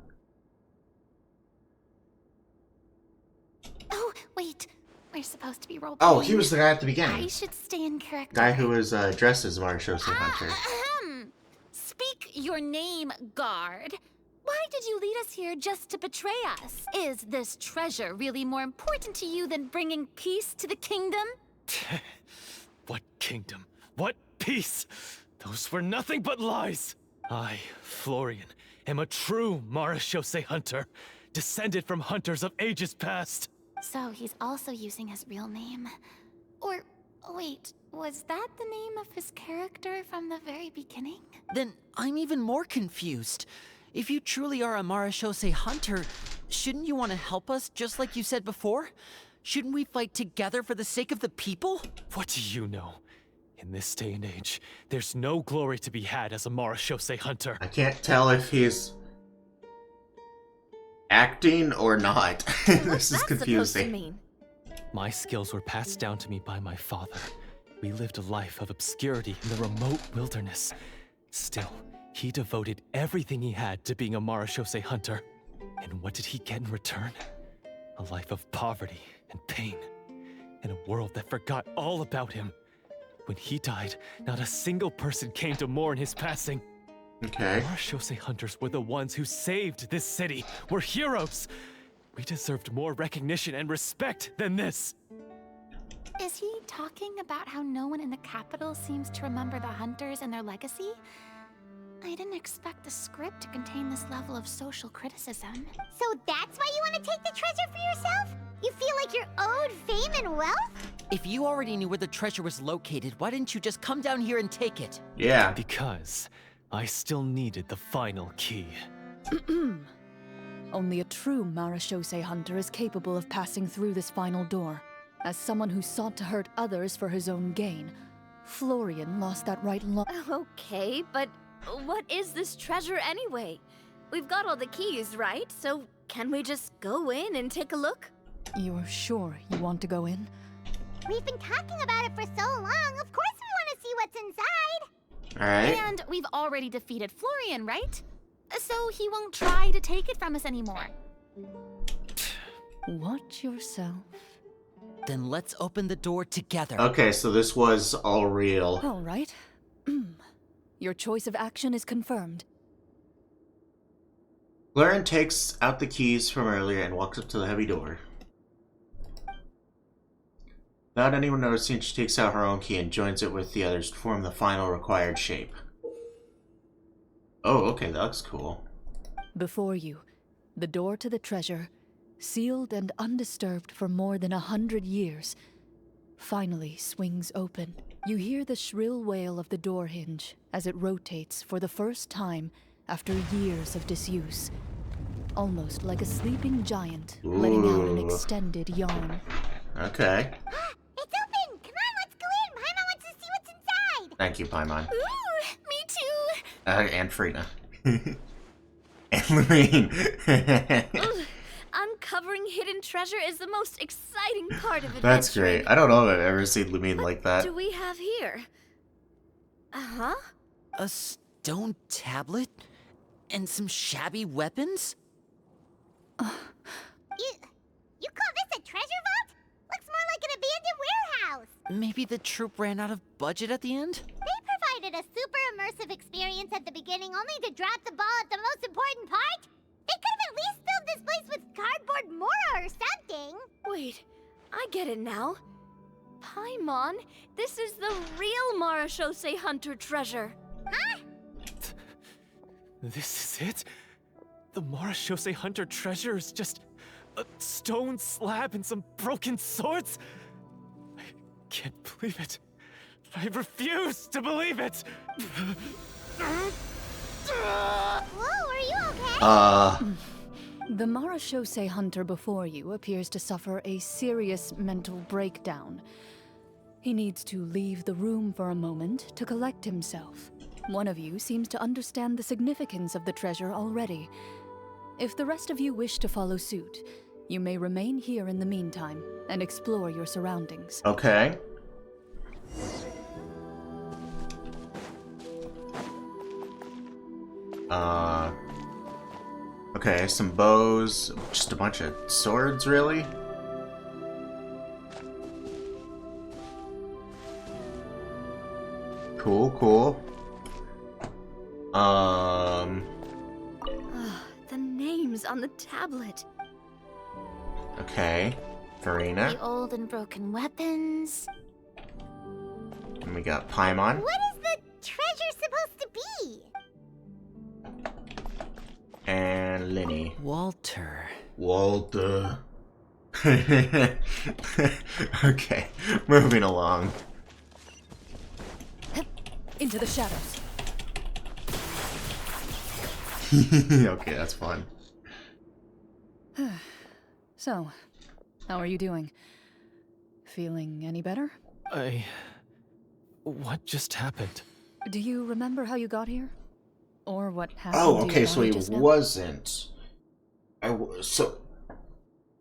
S6: Oh, wait. We're supposed to be role
S1: Oh, he was the guy at the
S6: I
S1: beginning.
S6: should stay in character.
S1: Guy who was dressed as Marshall Hunter.
S6: Ahem. Speak your name, guard. Why did you lead us here just to betray us? Is this treasure really more important to you than bringing peace to the kingdom?
S2: What kingdom? What peace? Those were nothing but lies! I, Florian, am a true Marashose hunter, descended from hunters of ages past.
S6: So he's also using his real name. Or, wait, was that the name of his character from the very beginning?
S7: Then I'm even more confused. If you truly are a Marashose hunter, shouldn't you want to help us just like you said before? Shouldn't we fight together for the sake of the people?
S2: What do you know? In this day and age, there's no glory to be had as a Marashose hunter.
S1: I can't tell if he's acting or not. This is
S8: Supposed to
S1: confusing.
S8: mean?
S2: My skills were passed down to me by my father. We lived a life of obscurity in the remote wilderness. Still, he devoted everything he had to being a Marashose hunter. And what did he get in return? A life of poverty and pain. In a world that forgot all about him. When he died, not a single person came to mourn his passing.
S1: Okay.
S2: Marashose hunters were the ones who saved this city. We're heroes. We deserved more recognition and respect than this.
S6: Is he talking about how no one in the capital seems to remember the hunters and their legacy? I didn't expect the script to contain this level of social criticism.
S5: So that's why you want to take the treasure for yourself? You feel like you're owed fame and wealth?
S7: If you already knew where the treasure was located, why didn't you just come down here and take it?
S1: Yeah.
S2: Because I still needed the final key.
S4: Only a true Marashose hunter is capable of passing through this final door. As someone who sought to hurt others for his own gain, Florian lost that right long.
S8: Okay, but what is this treasure anyway? We've got all the keys, right? So can we just go in and take a look?
S4: You're sure you want to go in?
S5: We've been talking about it for so long. Of course we want to see what's inside.
S1: Alright.
S6: And we've already defeated Florian, right? So he won't try to take it from us anymore.
S4: Watch yourself.
S7: Then let's open the door together.
S1: Okay, so this was all real.
S4: All right. Your choice of action is confirmed.
S1: Lauren takes out the keys from earlier and walks up to the heavy door. Without anyone noticing, she takes out her own key and joins it with the others to form the final required shape. Oh, okay, that looks cool.
S4: Before you, the door to the treasure, sealed and undisturbed for more than 100 years, finally swings open. You hear the shrill wail of the door hinge as it rotates for the first time after years of disuse. Almost like a sleeping giant letting out an
S1: Ooh.
S4: extended yawn.
S1: Okay.
S5: It's open! Come on, let's go in! Paimon wants to see what's inside!
S1: Thank you, Paimon.
S6: Ooh, me too!
S1: And Frina. And Lorraine.
S8: Ugh, uncovering hidden treasure is the most exciting part of adventuring.
S1: That's great. I don't know if I've ever seen Lumine
S8: What
S1: like that.
S8: do we have here? Uh-huh.
S7: A stone tablet? And some shabby weapons?
S5: You call this a treasure vault? Looks more like an abandoned warehouse.
S7: Maybe the troop ran out of budget at the end?
S5: They provided a super immersive experience at the beginning only to drop the ball at the most important part. They could have at least filled this place with cardboard mora or something.
S8: Wait, I get it now. Paimon, this is the real Marashose hunter treasure.
S5: Huh?
S2: This is it? The Marashose hunter treasure is just a stone slab and some broken swords? I can't believe it. I refuse to believe it!
S5: Whoa, are you okay?
S4: The Marashose hunter before you appears to suffer a serious mental breakdown. He needs to leave the room for a moment to collect himself. One of you seems to understand the significance of the treasure already. If the rest of you wish to follow suit, you may remain here in the meantime and explore your surroundings.
S1: Okay. Okay, some bows, just a bunch of swords, really? Cool, cool.
S8: The names on the tablet.
S1: Okay. Farina.
S6: The old and broken weapons.
S1: And we got Paimon.
S5: What is the treasure supposed to be?
S1: And Linny.
S7: Walter.
S1: Walter. Okay, moving along.
S4: Into the shadows.
S1: Okay, that's fun.
S4: So, how are you doing? Feeling any better?
S2: What just happened?
S4: Do you remember how you got here? Or what happened
S1: Oh,
S4: to
S1: okay,
S4: your
S1: so
S4: body
S1: he
S4: just now?
S1: wasn't.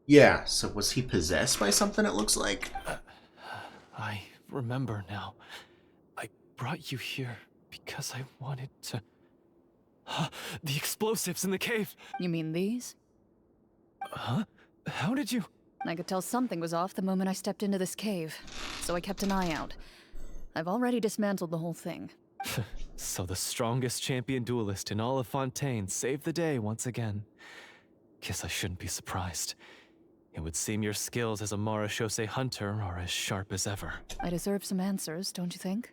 S1: Yeah, so was he possessed by something, it looks like?
S2: I remember now. I brought you here because I wanted to... The explosives in the cave!
S4: You mean these?
S2: Huh? How did you...
S4: I could tell something was off the moment I stepped into this cave, so I kept an eye out. I've already dismantled the whole thing.
S2: So the strongest champion duelist in all of Fontaine saved the day once again. Guess I shouldn't be surprised. It would seem your skills as a Marashose hunter are as sharp as ever.
S4: I deserve some answers, don't you think?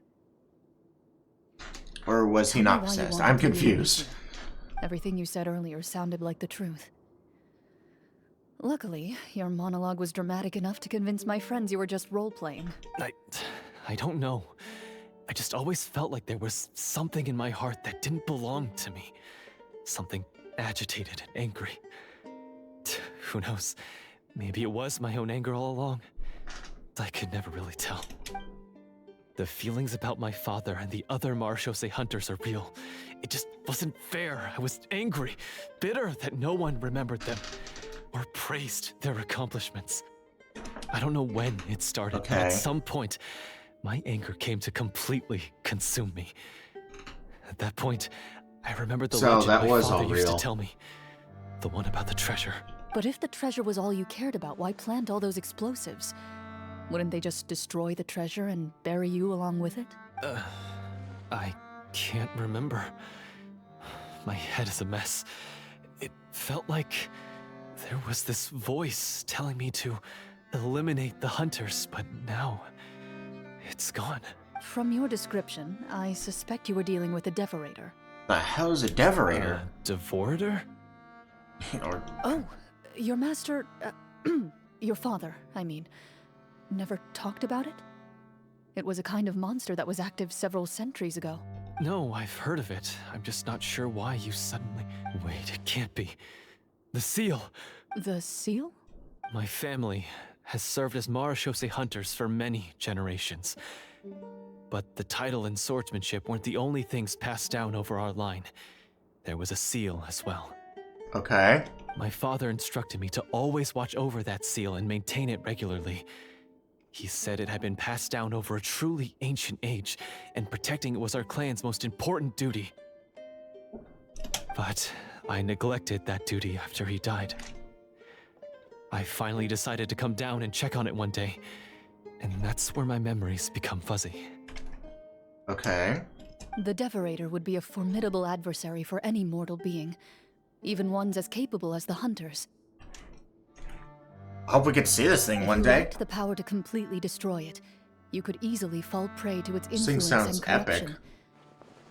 S1: Or was he
S4: Tell
S1: not
S4: me why you
S1: possessed?
S4: wanted
S1: I'm
S4: to leave me
S1: confused.
S4: here. Everything you said earlier sounded like the truth. Luckily, your monologue was dramatic enough to convince my friends you were just role-playing.
S2: I don't know. I just always felt like there was something in my heart that didn't belong to me. Something agitated and angry. Who knows? Maybe it was my own anger all along. I could never really tell. The feelings about my father and the other Marashose hunters are real. It just wasn't fair. I was angry, bitter that no one remembered them or praised their accomplishments. I don't know when it started, but
S1: Okay.
S2: at some point, my anger came to completely consume me. At that point, I remembered the
S1: So
S2: legend
S1: that
S2: my
S1: was
S2: father
S1: all
S2: used to
S1: real.
S2: tell me. The one about the treasure.
S4: But if the treasure was all you cared about, why plant all those explosives? Wouldn't they just destroy the treasure and bury you along with it?
S2: I can't remember. My head is a mess. It felt like there was this voice telling me to eliminate the hunters, but now it's gone.
S4: From your description, I suspect you were dealing with a Devorator.
S1: The hell's a Devorator?
S2: Devorator?
S1: Or
S4: Oh, your master... your father, I mean, never talked about it? It was a kind of monster that was active several centuries ago.
S2: No, I've heard of it. I'm just not sure why you suddenly... Wait, it can't be. The seal!
S4: The seal?
S2: My family has served as Marashose hunters for many generations. But the title and swordsmanship weren't the only things passed down over our line. There was a seal as well.
S1: okay.
S2: My father instructed me to always watch over that seal and maintain it regularly. He said it had been passed down over a truly ancient age, and protecting it was our clan's most important duty. But I neglected that duty after he died. I finally decided to come down and check on it one day, and that's where my memories become fuzzy.
S1: Okay.
S4: The Devorator would be a formidable adversary for any mortal being, even ones as capable as the Hunters.
S1: I hope we can see this thing
S4: If
S1: one
S4: you
S1: day.
S4: lacked the power to completely destroy it, you could easily fall prey to its
S1: This thing
S4: influence
S1: sounds
S4: and corruption.
S1: epic.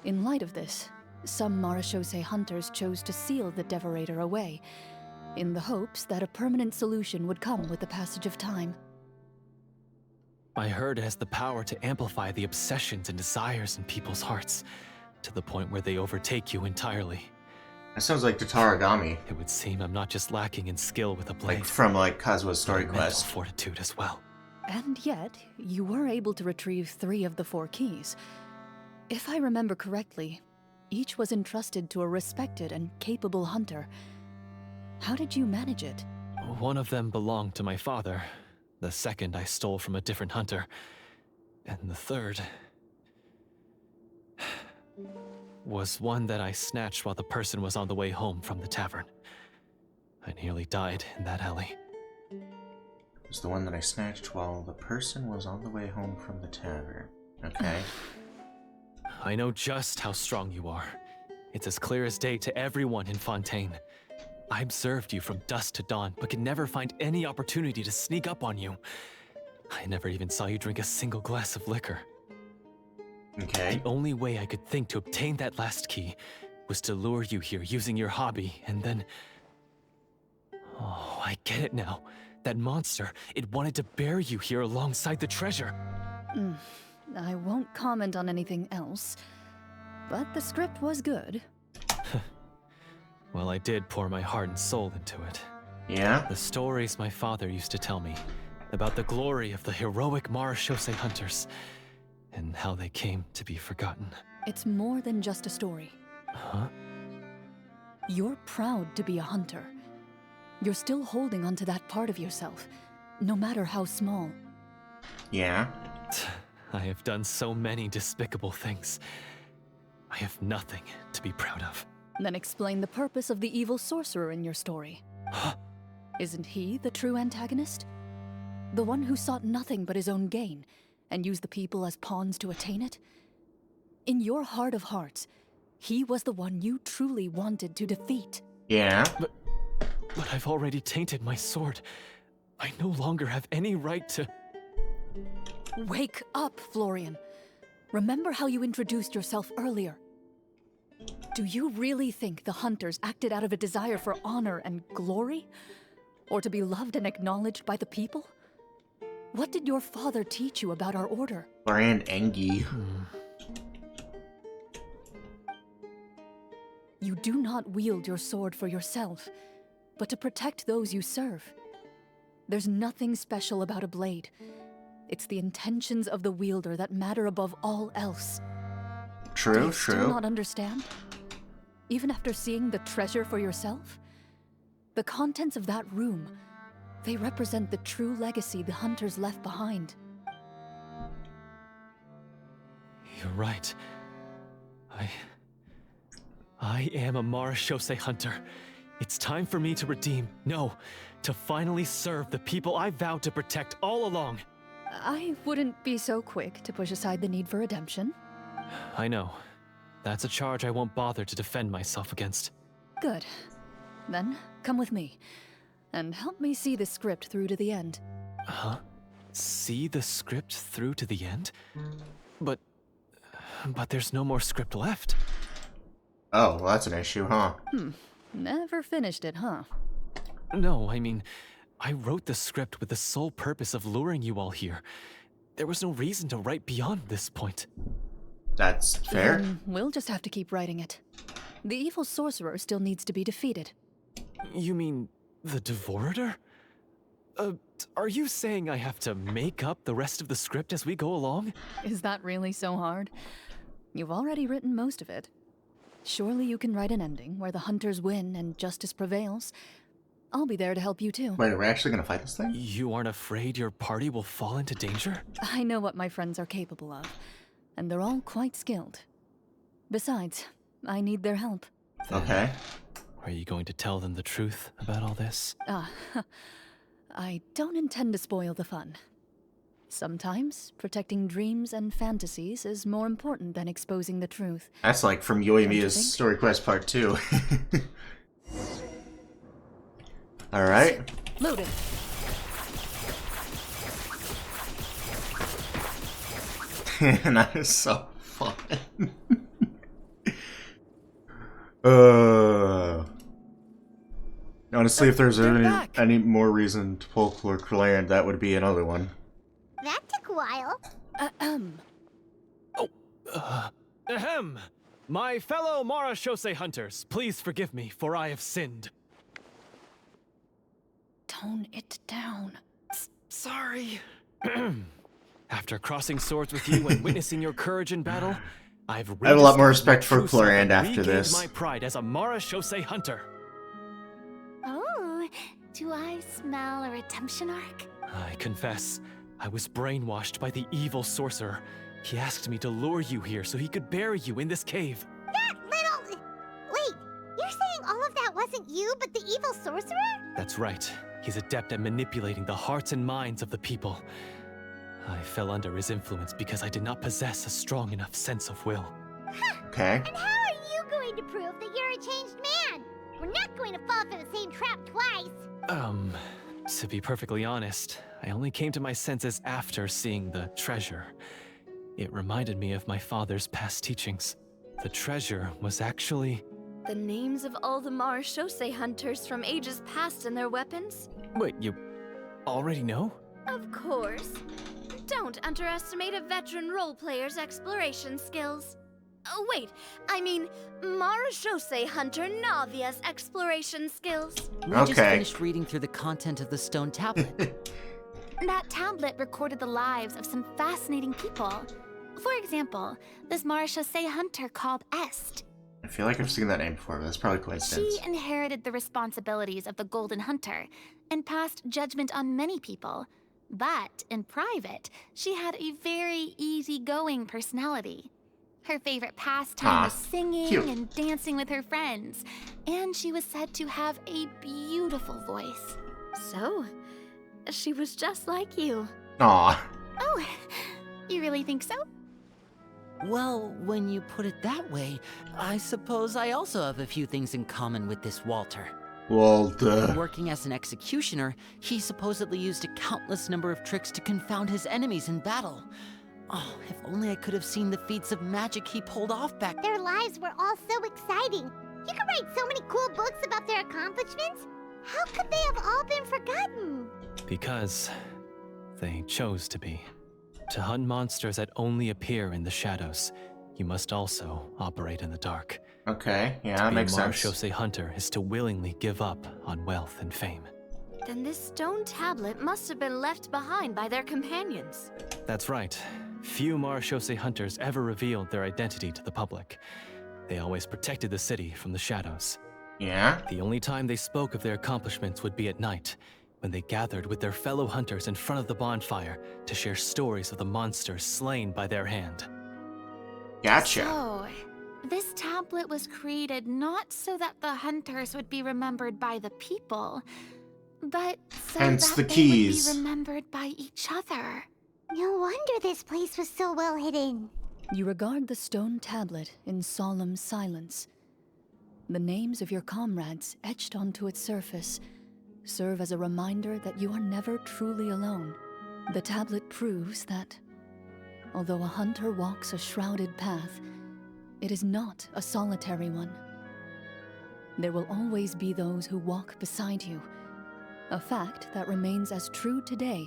S4: In light of this, some Marashose hunters chose to seal the Devorator away, in the hopes that a permanent solution would come with the passage of time.
S2: I heard it has the power to amplify the obsessions and desires in people's hearts, to the point where they overtake you entirely.
S1: That sounds like Tataragami,
S2: It would seem I'm not just lacking in skill with a blade,
S1: like from like Kazua's story
S2: but mental
S1: quest.
S2: fortitude as well.
S4: And yet, you were able to retrieve 3 of the 4 keys. If I remember correctly, each was entrusted to a respected and capable hunter. How did you manage it?
S2: One of them belonged to my father. The second I stole from a different hunter. And the third was one that I snatched while the person was on the way home from the tavern. I nearly died in that alley.
S1: It was the one that I snatched while the person was on the way home from the tavern. Okay.
S2: I know just how strong you are. It's as clear as day to everyone in Fontaine. I observed you from dusk to dawn, but could never find any opportunity to sneak up on you. I never even saw you drink a single glass of liquor.
S1: Okay.
S2: The only way I could think to obtain that last key was to lure you here using your hobby, and then... Oh, I get it now. That monster, it wanted to bury you here alongside the treasure.
S4: I won't comment on anything else, but the script was good.
S2: Well, I did pour my heart and soul into it.
S1: Yeah?
S2: The stories my father used to tell me about the glory of the heroic Marachose hunters and how they came to be forgotten.
S4: It's more than just a story.
S2: Huh?
S4: You're proud to be a hunter. You're still holding onto that part of yourself, no matter how small.
S1: Yeah?
S2: I have done so many despicable things. I have nothing to be proud of.
S4: Then explain the purpose of the evil sorcerer in your story. Isn't he the true antagonist? The one who sought nothing but his own gain, and used the people as pawns to attain it? In your heart of hearts, he was the one you truly wanted to defeat.
S1: Yeah?
S2: But I've already tainted my sword. I no longer have any right to...
S4: Wake up, Florian. Remember how you introduced yourself earlier. Do you really think the hunters acted out of a desire for honor and glory? Or to be loved and acknowledged by the people? What did your father teach you about our order?
S1: Brand Engi.
S4: You do not wield your sword for yourself, but to protect those you serve. There's nothing special about a blade. It's the intentions of the wielder that matter above all else. Do
S1: True,
S4: you still
S1: true.
S4: not understand? Even after seeing the treasure for yourself? The contents of that room, they represent the true legacy the hunters left behind.
S2: You're right. I am a Marachose hunter. It's time for me to redeem, no, to finally serve the people I vowed to protect all along.
S4: I wouldn't be so quick to push aside the need for redemption.
S2: I know. That's a charge I won't bother to defend myself against.
S4: Good. Then, come with me, and help me see the script through to the end.
S2: Huh? See the script through to the end? But there's no more script left.
S1: Oh, well, that's an issue, huh?
S4: Never finished it, huh?
S2: No, I mean, I wrote the script with the sole purpose of luring you all here. There was no reason to write beyond this point.
S1: That's fair.
S4: Then we'll just have to keep writing it. The evil sorcerer still needs to be defeated.
S2: You mean the Devorator? Are you saying I have to make up the rest of the script as we go along?
S4: Is that really so hard? You've already written most of it. Surely you can write an ending where the hunters win and justice prevails. I'll be there to help you too.
S1: Wait, are we actually gonna fight this thing?
S2: You aren't afraid your party will fall into danger?
S4: I know what my friends are capable of, and they're all quite skilled. Besides, I need their help.
S1: Okay.
S2: Are you going to tell them the truth about all this?
S4: I don't intend to spoil the fun. Sometimes, protecting dreams and fantasies is more important than exposing the truth.
S1: That's like from
S4: Don't you
S1: Yoimiya's
S4: think?
S1: Story Quest Part 2. Alright.
S4: Loaded!
S1: That is so fun. Honestly, if there's
S4: They're back.
S1: any more reason to pull Chlorinde, that would be another one.
S5: That took while.
S2: Ahem! My fellow Marashose hunters, please forgive me, for I have sinned.
S4: Tone it down.
S2: Sorry. After crossing swords with you and witnessing your courage in battle, I have
S1: I have a lot more
S2: rediscovered
S1: respect for
S2: my true self
S1: Chlorinde
S2: and
S1: after
S2: regained
S1: this.
S2: my pride as a Marashose hunter.
S6: Oh, do I smell a redemption arc?
S2: I confess, I was brainwashed by the evil sorcerer. He asked me to lure you here so he could bury you in this cave.
S5: That little... Wait, you're saying all of that wasn't you, but the evil sorcerer?
S2: That's right. He's adept at manipulating the hearts and minds of the people. I fell under his influence because I did not possess a strong enough sense of will.
S1: Okay.
S5: And how are you going to prove that you're a changed man? We're not going to fall for the same trap twice.
S2: To be perfectly honest, I only came to my senses after seeing the treasure. It reminded me of my father's past teachings. The treasure was actually...
S8: The names of all the Marashose hunters from ages past and their weapons?
S2: Wait, you already know?
S8: Of course. Don't underestimate a veteran role player's exploration skills. Oh, wait, I mean Marashose hunter Navia's exploration skills.
S7: We just
S1: Okay.
S7: finished reading through the content of the stone tablet.
S6: That tablet recorded the lives of some fascinating people. For example, this Marashose hunter called Est.
S1: I feel like I've seen that name before, but that's probably coincidence.
S6: She inherited the responsibilities of the Golden Hunter and passed judgment on many people. But in private, she had a very easygoing personality. Her favorite pastime was singing
S1: cute.
S6: and dancing with her friends, and she was said to have a beautiful voice.
S8: So, she was just like you.
S1: Aw.
S6: Oh, you really think so?
S7: Well, when you put it that way, I suppose I also have a few things in common with this Walter.
S1: Well, duh.
S7: Working as an executioner, he supposedly used a countless number of tricks to confound his enemies in battle. Oh, if only I could have seen the feats of magic he pulled off back
S5: Their lives were all so exciting. You could write so many cool books about their accomplishments. How could they have all been forgotten?
S2: Because they chose to be. To hunt monsters that only appear in the shadows, you must also operate in the dark.
S1: Okay, yeah, that
S2: To be
S1: makes
S2: a
S1: sense.
S2: Marashose hunter is to willingly give up on wealth and fame.
S8: Then this stone tablet must have been left behind by their companions.
S2: That's right. Few Marashose hunters ever revealed their identity to the public. They always protected the city from the shadows.
S1: Yeah?
S2: The only time they spoke of their accomplishments would be at night, when they gathered with their fellow hunters in front of the bonfire to share stories of the monsters slain by their hand.
S1: Gotcha.
S6: So, this tablet was created not so that the hunters would be remembered by the people, but so
S1: Hence
S6: that
S1: the
S6: they
S1: keys.
S6: would be remembered by each other.
S5: No wonder this place was so well hidden.
S4: You regard the stone tablet in solemn silence. The names of your comrades etched onto its surface serve as a reminder that you are never truly alone. The tablet proves that, although a hunter walks a shrouded path, it is not a solitary one. There will always be those who walk beside you, a fact that remains as true today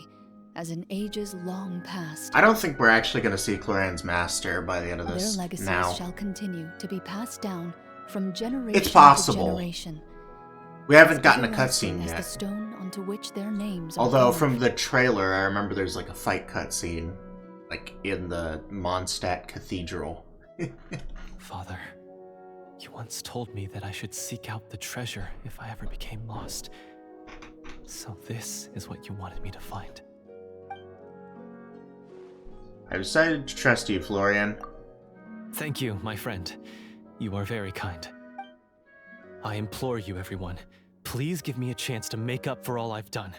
S4: as in ages long past.
S1: I don't think we're actually going to see Clorinde's master by the end of
S4: Their
S1: this
S4: legacies
S1: now.
S4: shall continue to be passed down from generation
S1: It's possible.
S4: to generation.
S1: We haven't gotten a
S4: everlasting
S1: cutscene
S4: as the
S1: yet.
S4: stone onto which their names are
S1: Although
S4: carved.
S1: from the trailer, I remember there's like a fight cutscene, like in the Mondstadt Cathedral.
S2: Father, you once told me that I should seek out the treasure if I ever became lost. So this is what you wanted me to find.
S1: I decided to trust you, Florian.
S2: Thank you, my friend. You are very kind. I implore you, everyone, please give me a chance to make up for all I've done.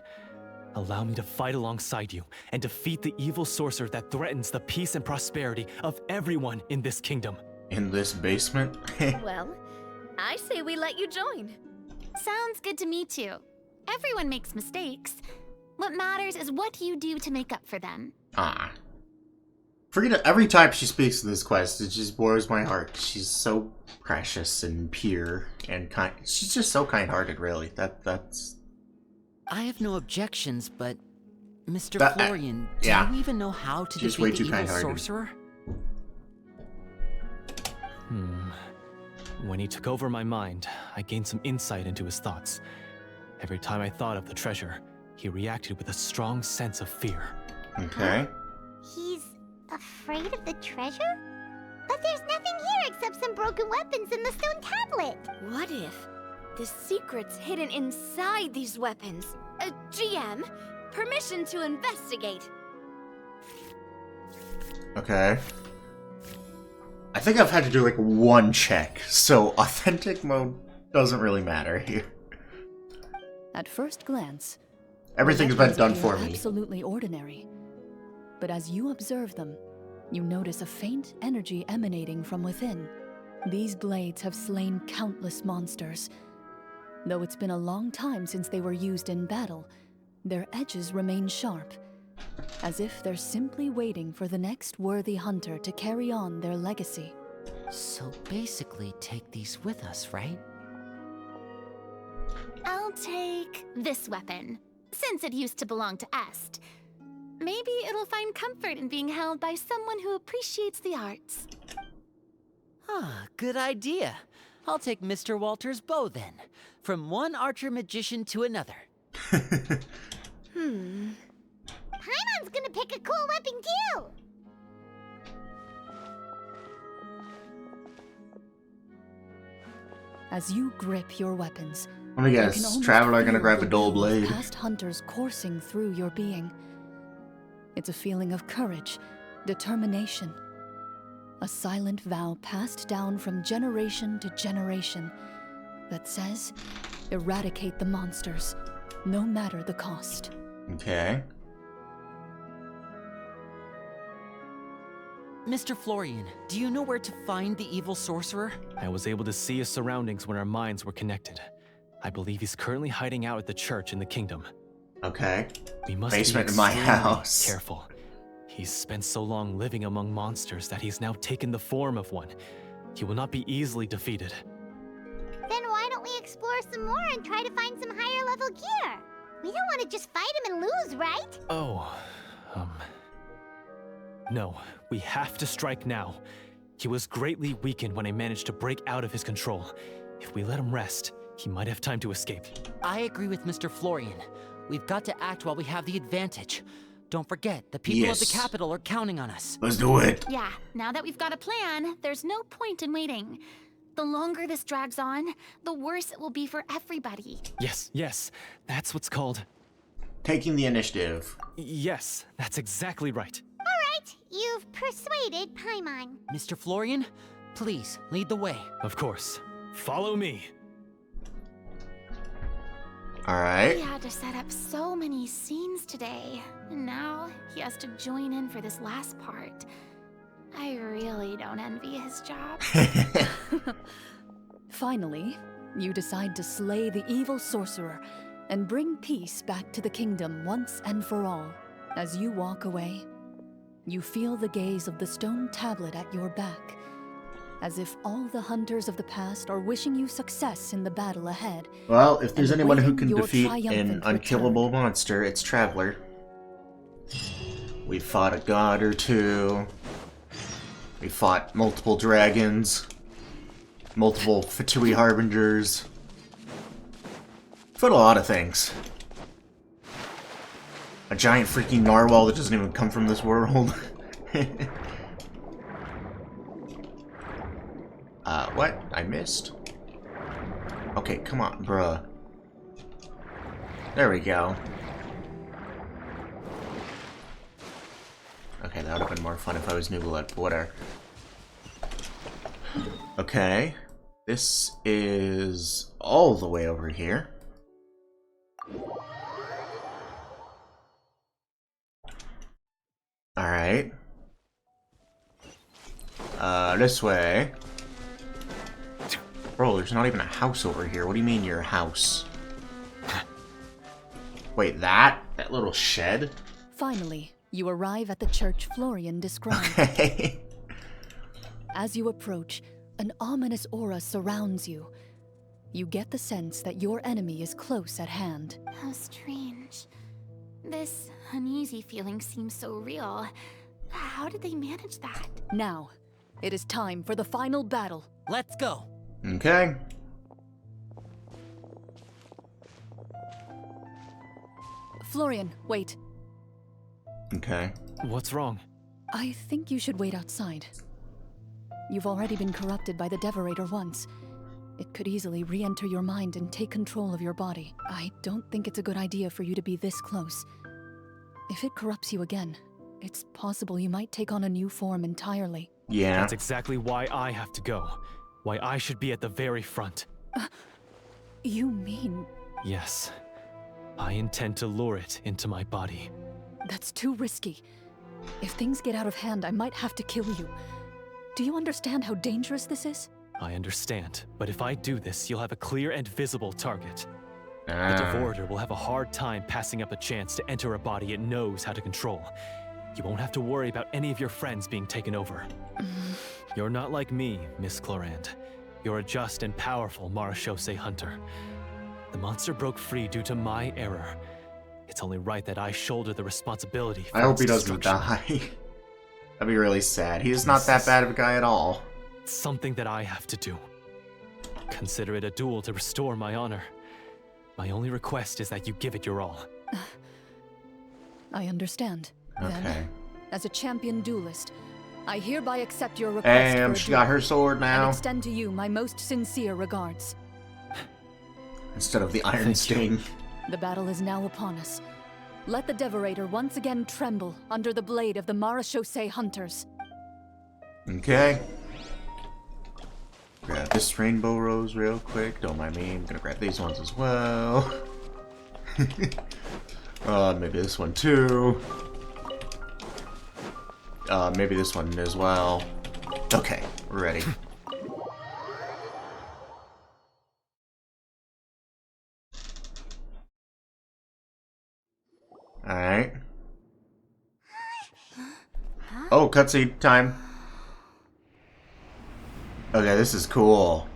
S2: Allow me to fight alongside you and defeat the evil sorcerer that threatens the peace and prosperity of everyone in this kingdom.
S1: In this basement?
S8: Well, I say we let you join.
S6: Sounds good to me too. Everyone makes mistakes. What matters is what you do to make up for them.
S1: Ah. Frida, every time she speaks in this quest, it just warms my heart. She's so precious and pure and kind. She's just so kind-hearted, really. That's...
S7: I have no objections, but Mr.
S1: But,
S7: Florian, do
S1: yeah.
S7: you even know how to
S1: She's way
S7: defeat
S1: too
S7: the evil
S1: kind-hearted.
S7: sorcerer?
S2: When he took over my mind, I gained some insight into his thoughts. Every time I thought of the treasure, he reacted with a strong sense of fear.
S1: Okay.
S5: He's afraid of the treasure? But there's nothing here except some broken weapons and the stone tablet.
S8: What if the secret's hidden inside these weapons? GM, permission to investigate.
S1: Okay. I think I've had to do like one check, so authentic mode doesn't really matter here.
S4: At first glance,
S1: Everything's
S4: the
S1: been
S4: weapons
S1: done
S4: appear
S1: for me.
S4: absolutely ordinary. But as you observe them, you notice a faint energy emanating from within. These blades have slain countless monsters. Though it's been a long time since they were used in battle, their edges remain sharp, as if they're simply waiting for the next worthy hunter to carry on their legacy.
S7: So basically, take these with us, right?
S6: I'll take this weapon, since it used to belong to Est. Maybe it'll find comfort in being held by someone who appreciates the arts.
S7: Ah, good idea. I'll take Mr. Walter's bow then. From one archer magician to another.
S5: Paimon's gonna pick a cool weapon too!
S4: As you grip your weapons,
S1: Let me
S4: you can
S1: guess,
S4: almost
S1: Traveler gonna
S4: feel
S1: grab
S4: the
S1: a dull
S4: will of
S1: blade.
S4: past hunters coursing through your being. It's a feeling of courage, determination, a silent vow passed down from generation to generation that says, eradicate the monsters, no matter the cost.
S1: Okay.
S7: Mr. Florian, do you know where to find the evil sorcerer?
S2: I was able to see his surroundings when our minds were connected. I believe he's currently hiding out at the church in the kingdom.
S1: Okay.
S2: We must
S1: Basement
S2: be
S1: in my
S2: extremely
S1: house.
S2: careful. He's spent so long living among monsters that he's now taken the form of one. He will not be easily defeated.
S5: Then why don't we explore some more and try to find some higher level gear? We don't want to just fight him and lose, right?
S2: Oh, no, we have to strike now. He was greatly weakened when I managed to break out of his control. If we let him rest, he might have time to escape.
S7: I agree with Mr. Florian. We've got to act while we have the advantage. Don't forget, the people of the
S1: Yes.
S7: capital are counting on us.
S1: Let's do it.
S6: Yeah, now that we've got a plan, there's no point in waiting. The longer this drags on, the worse it will be for everybody.
S2: Yes, that's what's called...
S1: Taking the initiative.
S2: Yes, that's exactly right.
S5: Alright, you've persuaded Paimon.
S7: Mr. Florian, please, lead the way.
S2: Of course. Follow me.
S1: Alright.
S6: He had to set up so many scenes today, and now he has to join in for this last part. I really don't envy his job.
S4: Finally, you decide to slay the evil sorcerer and bring peace back to the kingdom once and for all. As you walk away, you feel the gaze of the stone tablet at your back, as if all the hunters of the past are wishing you success in the battle ahead.
S1: Well, if there's
S4: and
S1: anyone who
S4: waiting
S1: can
S4: your
S1: defeat an
S4: triumphant
S1: unkillable
S4: return.
S1: monster, it's Traveler. We fought a god or two. We fought multiple dragons. Multiple Fatui Harbingers. Fought a lot of things. A giant freaking narwhal that doesn't even come from this world. What? I missed? Okay, come on, bruh. There we go. Okay, that would have been more fun if I was new blood, but whatever. Okay. This is all the way over here. Alright. This way. Bro, there's not even a house over here. What do you mean your house? Wait, that? That little shed?
S4: Finally, you arrive at the church Florian described.
S1: Okay.
S4: As you approach, an ominous aura surrounds you. You get the sense that your enemy is close at hand.
S6: How strange. This uneasy feeling seems so real. How did they manage that?
S4: Now, it is time for the final battle.
S7: Let's go.
S1: Okay.
S4: Florian, wait.
S1: Okay.
S2: What's wrong?
S4: I think you should wait outside. You've already been corrupted by the Devorator once. It could easily re-enter your mind and take control of your body. I don't think it's a good idea for you to be this close. If it corrupts you again, it's possible you might take on a new form entirely.
S1: Yeah.
S2: That's exactly why I have to go. Why I should be at the very front.
S4: You mean...
S2: Yes. I intend to lure it into my body.
S4: That's too risky. If things get out of hand, I might have to kill you. Do you understand how dangerous this is?
S2: I understand, but if I do this, you'll have a clear and visible target. The
S1: Ah.
S2: Devorator will have a hard time passing up a chance to enter a body it knows how to control. You won't have to worry about any of your friends being taken over. You're not like me, Miss Chlorinde. You're a just and powerful Marechaussee hunter. The monster broke free due to my error. It's only right that I shoulder the responsibility for
S1: I hope
S2: its
S1: he doesn't
S2: destruction.
S1: die. That'd be really sad. He's not that bad of a guy at all.
S2: It's something that I have to do. Consider it a duel to restore my honor. My only request is that you give it your all.
S4: I understand.
S1: Okay.
S4: Then, as a champion duelist, I hereby accept your request for a
S1: She got
S4: duel
S1: her sword
S4: and
S1: now.
S4: extend to you my most sincere regards.
S1: Instead of the Iron
S2: Thank you.
S1: Sting.
S4: The battle is now upon us. Let the Devorator once again tremble under the blade of the Marechaussee hunters.
S1: Okay. Grab this rainbow rose real quick. Don't mind me. I'm gonna grab these ones as well. Maybe this one too. Maybe this one as well. Okay, we're ready. Alright. Oh, cutscene time. Okay, this is cool.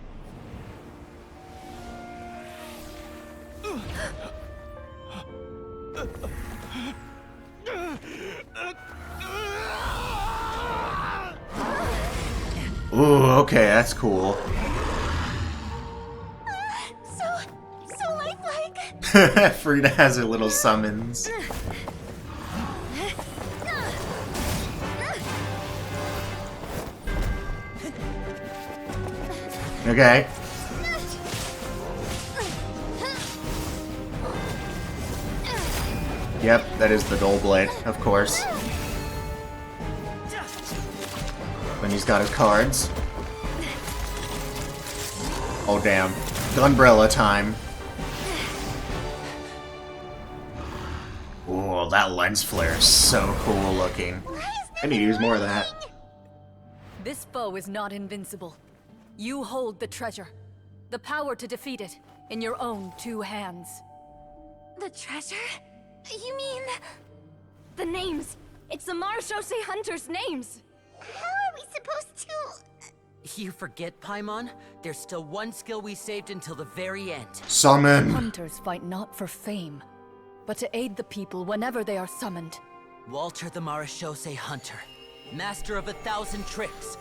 S1: Ooh, okay, that's cool.
S8: So lifelike.
S1: Frida has her little summons. Okay. Yep, that is the dull blade, of course. Then he's got his cards. Oh damn. Umbrella time. Ooh, that lens flare is so cool looking. I need to use more of that.
S4: This foe is not invincible. You hold the treasure. The power to defeat it in your own two hands.
S8: The treasure? You mean... The names. It's the Marechaussee hunters' names.
S5: How are we supposed to...
S7: You forget, Paimon? There's still one skill we saved until the very end.
S1: Summon.
S4: Hunters fight not for fame, but to aid the people whenever they are summoned.
S7: Walter the Marechaussee Hunter, master of 1,000 tricks,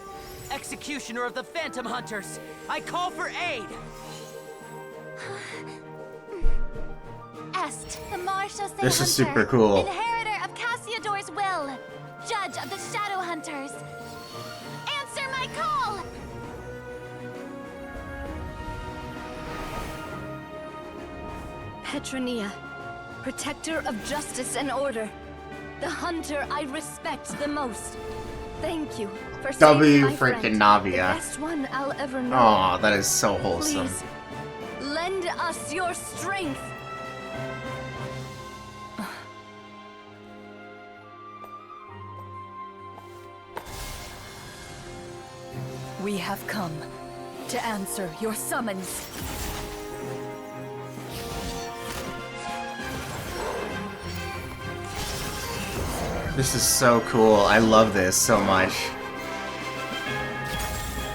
S7: executioner of the Phantom Hunters. I call for aid!
S6: Est, the Marechaussee
S1: This is
S6: Hunter,
S1: super cool.
S6: inheritor of Cassiodor's will, judge of the Shadow Hunters. Answer my call!
S8: Petronia, protector of justice and order. The hunter I respect the most. Thank you for saving my friend,
S1: freaking Navia.
S8: the best one I'll ever know.
S1: Aw, that is so wholesome.
S8: Please, lend us your strength.
S4: We have come to answer your summons.
S1: This is so cool. I love this so much.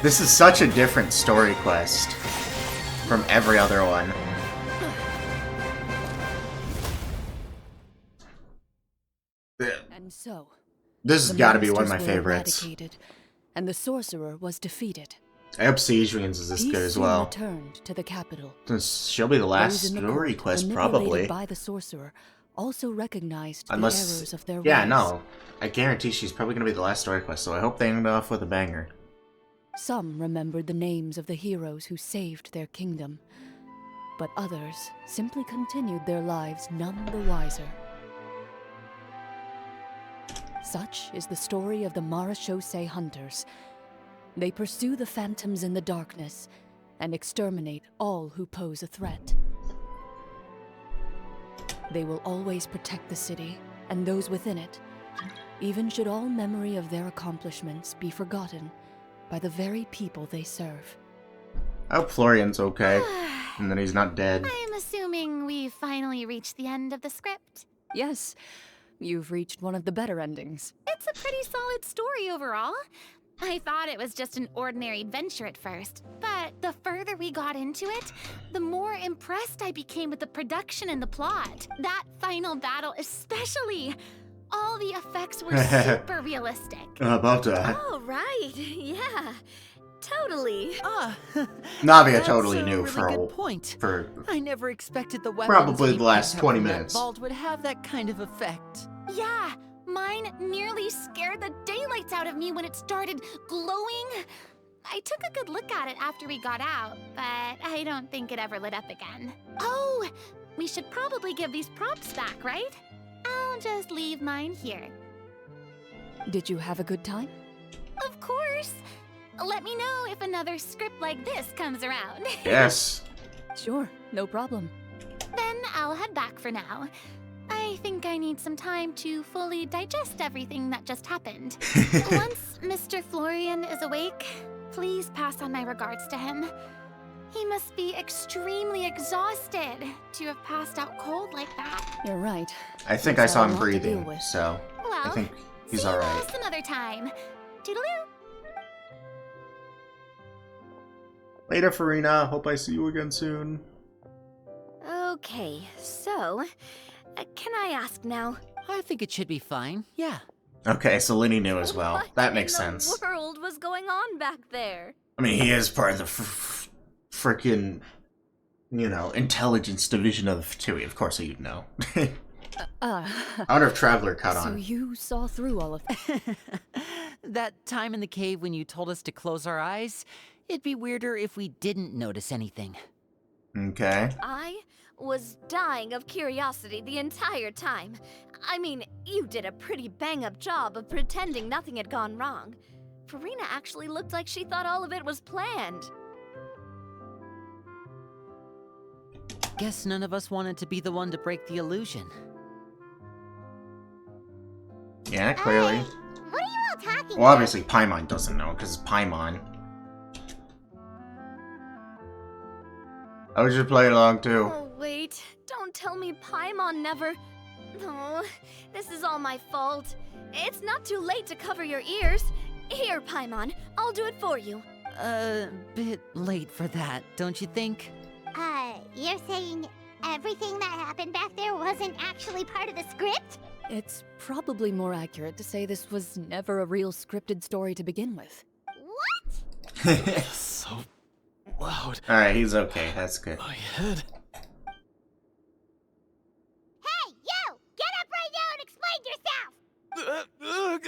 S1: This is such a different story quest from every other one.
S4: So,
S1: This has
S4: the
S1: got to be one of my
S4: monsters were
S1: favorites.
S4: eradicated, and the sorcerer was defeated.
S1: I hope Siegewings is this
S4: He
S1: good as
S4: soon
S1: well.
S4: returned to the capital.
S1: She'll be the last
S4: Those in the
S1: story
S4: court,
S1: quest,
S4: manipulated
S1: probably.
S4: by the sorcerer, also recognized the
S1: Unless,
S4: errors of their
S1: yeah,
S4: ways.
S1: no. I guarantee she's probably going to be the last story quest, so I hope they end off with a banger.
S4: Some remembered the names of the heroes who saved their kingdom, but others simply continued their lives none the wiser. Such is the story of the Marechaussee Hunters. They pursue the phantoms in the darkness and exterminate all who pose a threat. They will always protect the city and those within it, even should all memory of their accomplishments be forgotten by the very people they serve.
S1: I hope Florian's okay, and that he's not dead.
S6: I'm assuming we've finally reached the end of the script.
S4: Yes, you've reached one of the better endings.
S6: It's a pretty solid story overall. I thought it was just an ordinary adventure at first, but the further we got into it, the more impressed I became with the production and the plot. That final battle especially. All the effects were super realistic.
S1: About that.
S8: Oh, right. Yeah. Totally.
S1: Navia
S7: That's
S1: totally
S7: a
S1: knew
S7: really
S1: for
S7: good point.
S1: for
S7: I never expected the weapons
S1: Probably
S7: we
S1: the last
S7: picked up
S1: 20
S7: from that
S1: minutes.
S7: vault would have that kind of effect.
S6: Yeah, mine nearly scared the daylights out of me when it started glowing. I took a good look at it after we got out, but I don't think it ever lit up again. Oh, we should probably give these props back, right? I'll just leave mine here.
S4: Did you have a good time?
S6: Of course. Let me know if another script like this comes around.
S1: yes.
S4: Sure, no problem.
S6: Then I'll head back for now. I think I need some time to fully digest everything that just happened. Once Mr. Florian is awake, please pass on my regards to him. He must be extremely exhausted to have passed out cold like that.
S4: You're right.
S1: I think
S4: There's
S1: I saw
S4: a
S1: him
S4: lot to deal
S1: breathing,
S4: with.
S1: so I
S6: Well,
S1: think he's
S6: see you all
S1: alright.
S6: some other time. Toodaloo.
S1: Later, Farina. Hope I see you again soon.
S8: Okay, so, can I ask now?
S7: I think it should be fine, yeah.
S1: Okay, so Linny knew as well.
S8: What
S1: That makes
S8: in
S1: sense.
S8: the world was going on back there?
S1: I mean, he is part of the frickin', you know, intelligence division of the Fatui. Of course you'd know. I wonder if Traveler caught
S4: So
S1: on.
S4: you saw through all of that.
S7: That time in the cave when you told us to close our eyes, it'd be weirder if we didn't notice anything.
S1: Okay.
S8: I was dying of curiosity the entire time. I mean, you did a pretty bang-up job of pretending nothing had gone wrong. Farina actually looked like she thought all of it was planned.
S7: Guess none of us wanted to be the one to break the illusion.
S1: Yeah, clearly.
S5: What are you all talking
S1: Well,
S5: about?
S1: obviously Paimon doesn't know, because it's Paimon. I was just playing along too.
S8: Oh, wait. Don't tell me Paimon never... Oh, this is all my fault. It's not too late to cover your ears. Here, Paimon. I'll do it for you.
S7: Bit late for that, don't you think?
S5: You're saying everything that happened back there wasn't actually part of the script?
S4: It's probably more accurate to say this was never a real scripted story to begin with.
S5: What?
S2: So loud.
S1: Alright, he's okay. That's good.
S2: My head.
S5: Hey, you! Get up right now and explain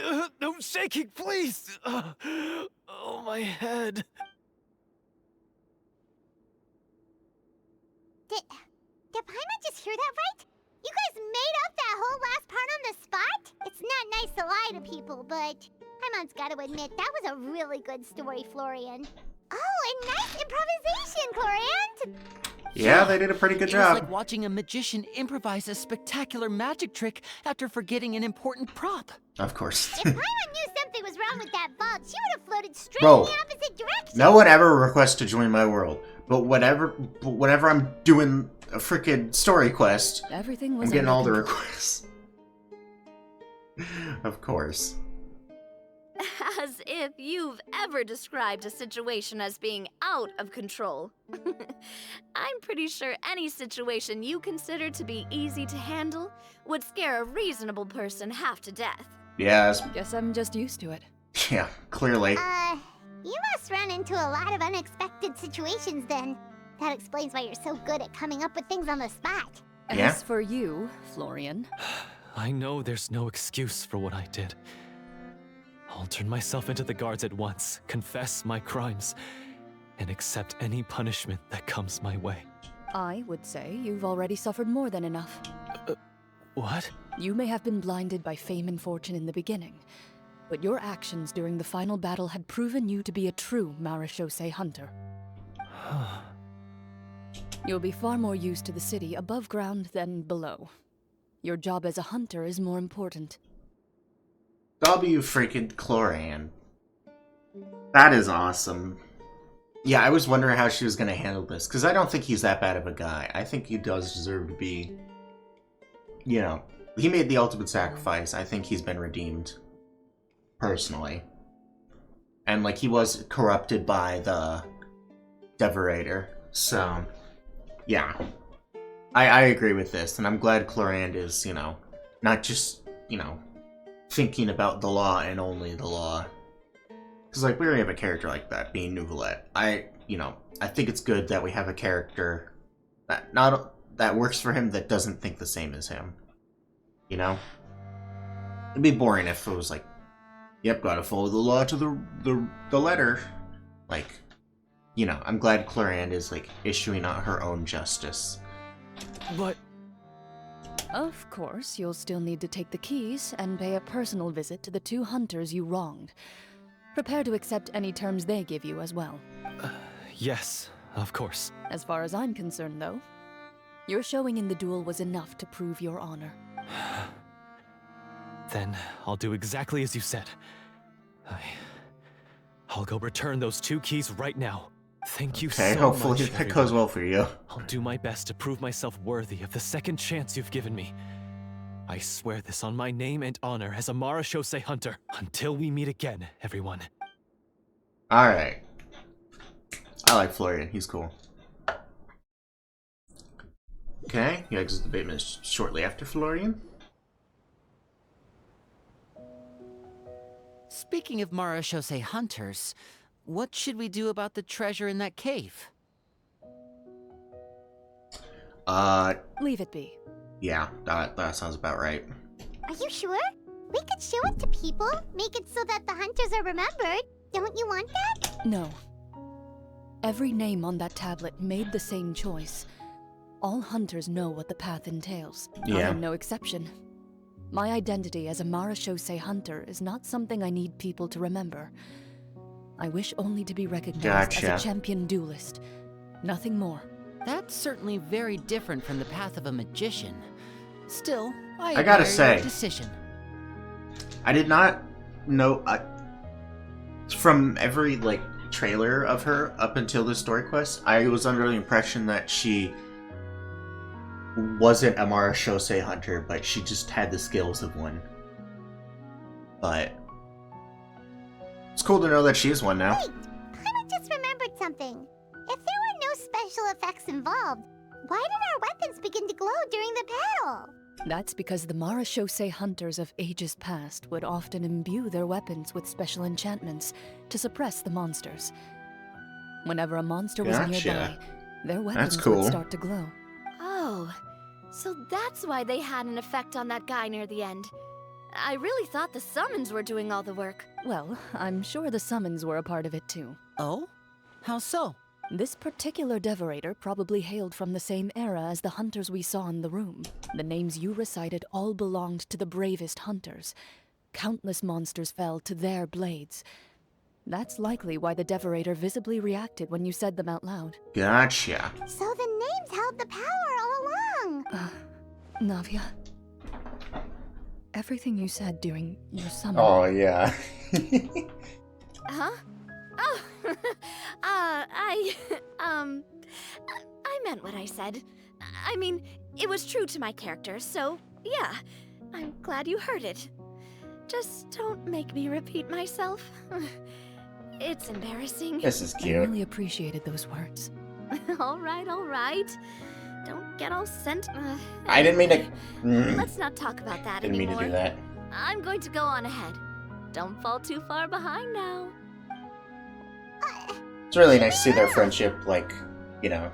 S5: yourself!
S2: No shaking, please! Oh, my head.
S5: Did Paimon just hear that right? You guys made up that whole last part on the spot? It's not nice to lie to people, but Paimon's gotta admit, that was a really good story, Florian. Oh, and nice improvisation, Chlorinde!
S1: Yeah, they did a pretty good
S7: It was
S1: job.
S7: like watching a magician improvise a spectacular magic trick after forgetting an important prop.
S1: Of course.
S5: If Paimon knew something was wrong with that vault, she would have floated straight
S1: Bro,
S5: in the opposite direction!
S1: No one ever requests to join my world, but whenever I'm doing a freaking story quest,
S4: Everything was
S1: I'm getting
S4: under
S1: all the
S4: control.
S1: requests. Of course.
S8: As if you've ever described a situation as being out of control. I'm pretty sure any situation you consider to be easy to handle would scare a reasonable person half to death.
S1: Yeah,
S4: Guess I'm just used to it.
S1: yeah, clearly.
S5: You must run into a lot of unexpected situations then. That explains why you're so good at coming up with things on the spot.
S1: Yeah?
S4: As for you, Florian,
S2: I know there's no excuse for what I did. I'll turn myself into the guards at once, confess my crimes, and accept any punishment that comes my way.
S4: I would say you've already suffered more than enough.
S2: What?
S4: You may have been blinded by fame and fortune in the beginning, but your actions during the final battle had proven you to be a true Marechaussee hunter. You'll be far more used to the city above ground than below. Your job as a hunter is more important.
S1: W freaking Chlorinde. That is awesome. Yeah, I was wondering how she was going to handle this, because I don't think he's that bad of a guy. I think he does deserve to be, you know, he made the ultimate sacrifice. I think he's been redeemed, personally. And, like, he was corrupted by the Devorator, so, yeah. I agree with this, and I'm glad Chlorinde is, you know, not just, you know, thinking about the law and only the law. Because, like, we already have a character like that, being Nouvelette. I think it's good that we have a character that works for him that doesn't think the same as him. You know? It'd be boring if it was like, yep, gotta follow the law to the letter. Like, you know, I'm glad Chlorinde is, like, issuing out her own justice.
S2: But...
S4: Of course, you'll still need to take the keys and pay a personal visit to the 2 hunters you wronged. Prepare to accept any terms they give you as well.
S2: yes, of course.
S4: As far as I'm concerned, though, your showing in the duel was enough to prove your honor.
S2: Then I'll do exactly as you said. I'll go return those 2 keys right now. Thank you so
S1: Okay,
S2: much,
S1: hopefully that
S2: everyone.
S1: goes well for you.
S2: I'll do my best to prove myself worthy of the second chance you've given me. I swear this on my name and honor as a Marechaussee hunter. Until we meet again, everyone.
S1: Alright. I like Florian, he's cool. Okay, you exit the basement shortly after Florian.
S7: Speaking of Marechaussee hunters, what should we do about the treasure in that cave?
S4: Leave it be.
S1: Yeah, that sounds about right.
S5: Are you sure? We could show it to people, make it so that the hunters are remembered. Don't you want that?
S4: No. Every name on that tablet made the same choice. All hunters know what the path entails. I
S1: Yeah.
S4: am no exception. My identity as a Marechaussee hunter is not something I need people to remember. I wish only to be recognized as
S1: Gotcha.
S4: a champion duelist. Nothing more.
S7: That's certainly very different from the path of a magician. Still, I
S1: gotta
S7: admire
S1: say,
S7: your decision.
S1: I did not know, from every, like, trailer of her up until this story quest, I was under the impression that she wasn't a Marechaussee hunter, but she just had the skills of one. But it's cool to know that she is one now.
S5: Wait, I just remembered something. If there were no special effects involved, why did our weapons begin to glow during the battle?
S4: That's because the Marechaussee hunters of ages past would often imbue their weapons with special enchantments to suppress the monsters. Whenever a monster was
S1: Gotcha.
S4: nearby, their weapons
S1: cool.
S4: would start to glow.
S8: Oh, so that's why they had an effect on that guy near the end. I really thought the summons were doing all the work.
S4: Well, I'm sure the summons were a part of it too.
S7: Oh? How so?
S4: This particular Devorator probably hailed from the same era as the hunters we saw in the room. The names you recited all belonged to the bravest hunters. Countless monsters fell to their blades. That's likely why the Devorator visibly reacted when you said them out loud.
S1: Gotcha.
S5: So the names held the power all along.
S4: Navia, everything you said during your summon...
S1: Oh, yeah.
S8: Huh? Oh, I meant what I said. I mean, it was true to my character, so yeah, I'm glad you heard it. Just don't make me repeat myself. It's embarrassing.
S1: This is
S4: I
S1: cute.
S4: really appreciated those words.
S8: All right. Don't get all sent.
S1: I didn't mean to...
S8: Let's not talk about that
S1: Didn't mean
S8: anymore.
S1: to do that.
S8: I'm going to go on ahead. Don't fall too far behind now.
S1: It's really nice to see their friendship, like, you know.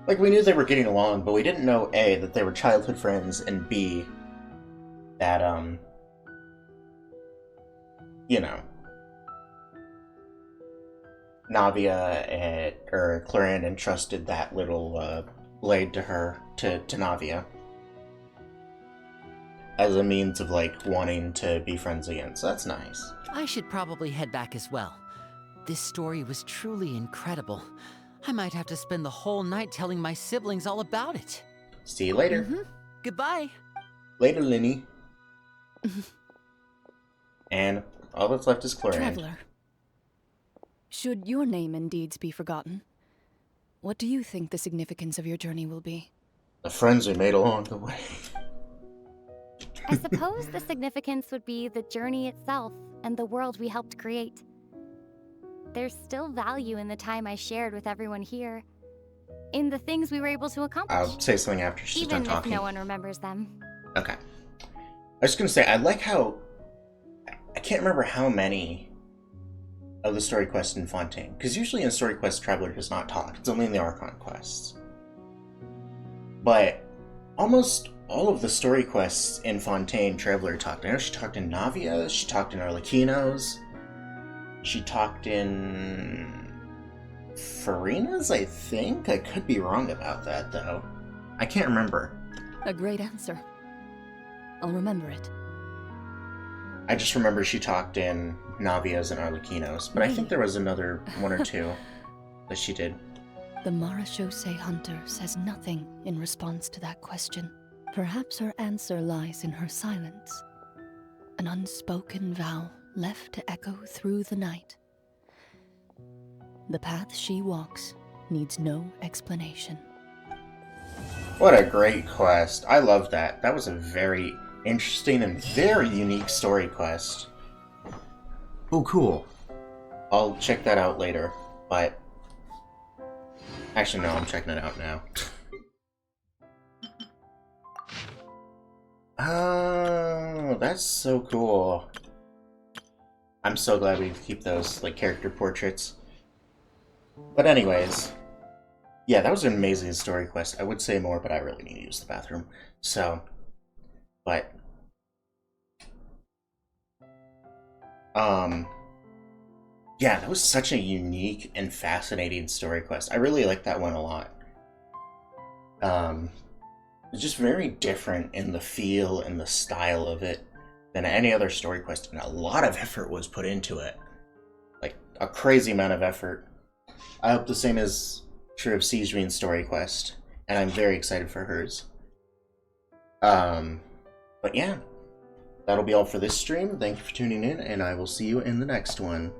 S1: Like, we knew they were getting along, but we didn't know, A, that they were childhood friends, and B, that, you know, Navia or Chlorinde entrusted that little, blade to her, to Navia, as a means of, like, wanting to be friends again, so that's nice.
S7: I should probably head back as well. This story was truly incredible. I might have to spend the whole night telling my siblings all about it.
S1: See you later.
S7: Goodbye.
S1: Later, Linny. And all that's left is Chlorinde.
S4: Traveler, should your name and deeds be forgotten, what do you think the significance of your journey will be?
S1: The friends we made along the way.
S5: I suppose the significance would be the journey itself and the world we helped create. There's still value in the time I shared with everyone here, in the things we were able to accomplish.
S1: I'll say something after she's done
S5: even if
S1: talking.
S5: no one remembers them.
S1: Okay. I was gonna say, I like how... I can't remember how many of the story quests in Fontaine, because usually in story quests, Traveler does not talk. It's only in the Archon quests. But almost all of the story quests in Fontaine, Traveler talked. I know she talked in Navia, she talked in Arlecchino's, she talked in Farina's, I think? I could be wrong about that, though. I can't remember.
S4: A great answer. I'll remember it.
S1: I just remember she talked in Navia's and Arlecchino's, but I think there was another one or two that she did.
S4: The Marechaussee Hunter says nothing in response to that question. Perhaps her answer lies in her silence. An unspoken vow left to echo through the night. The path she walks needs no explanation.
S1: What a great quest. I love that. That was a very interesting and very unique story quest. Oh, cool. I'll check that out later, but... Actually, no, I'm checking it out now. Oh, that's so cool. I'm so glad we keep those, like, character portraits. But anyways, yeah, that was an amazing story quest. I would say more, but I really need to use the bathroom. So, but... yeah, that was such a unique and fascinating story quest. I really like that one a lot. It's just very different in the feel and the style of it than any other story quest, and a lot of effort was put into it. Like, a crazy amount of effort. I hope the same is true of Cedrine's story quest, and I'm very excited for hers. But yeah, that'll be all for this stream. Thank you for tuning in, and I will see you in the next one.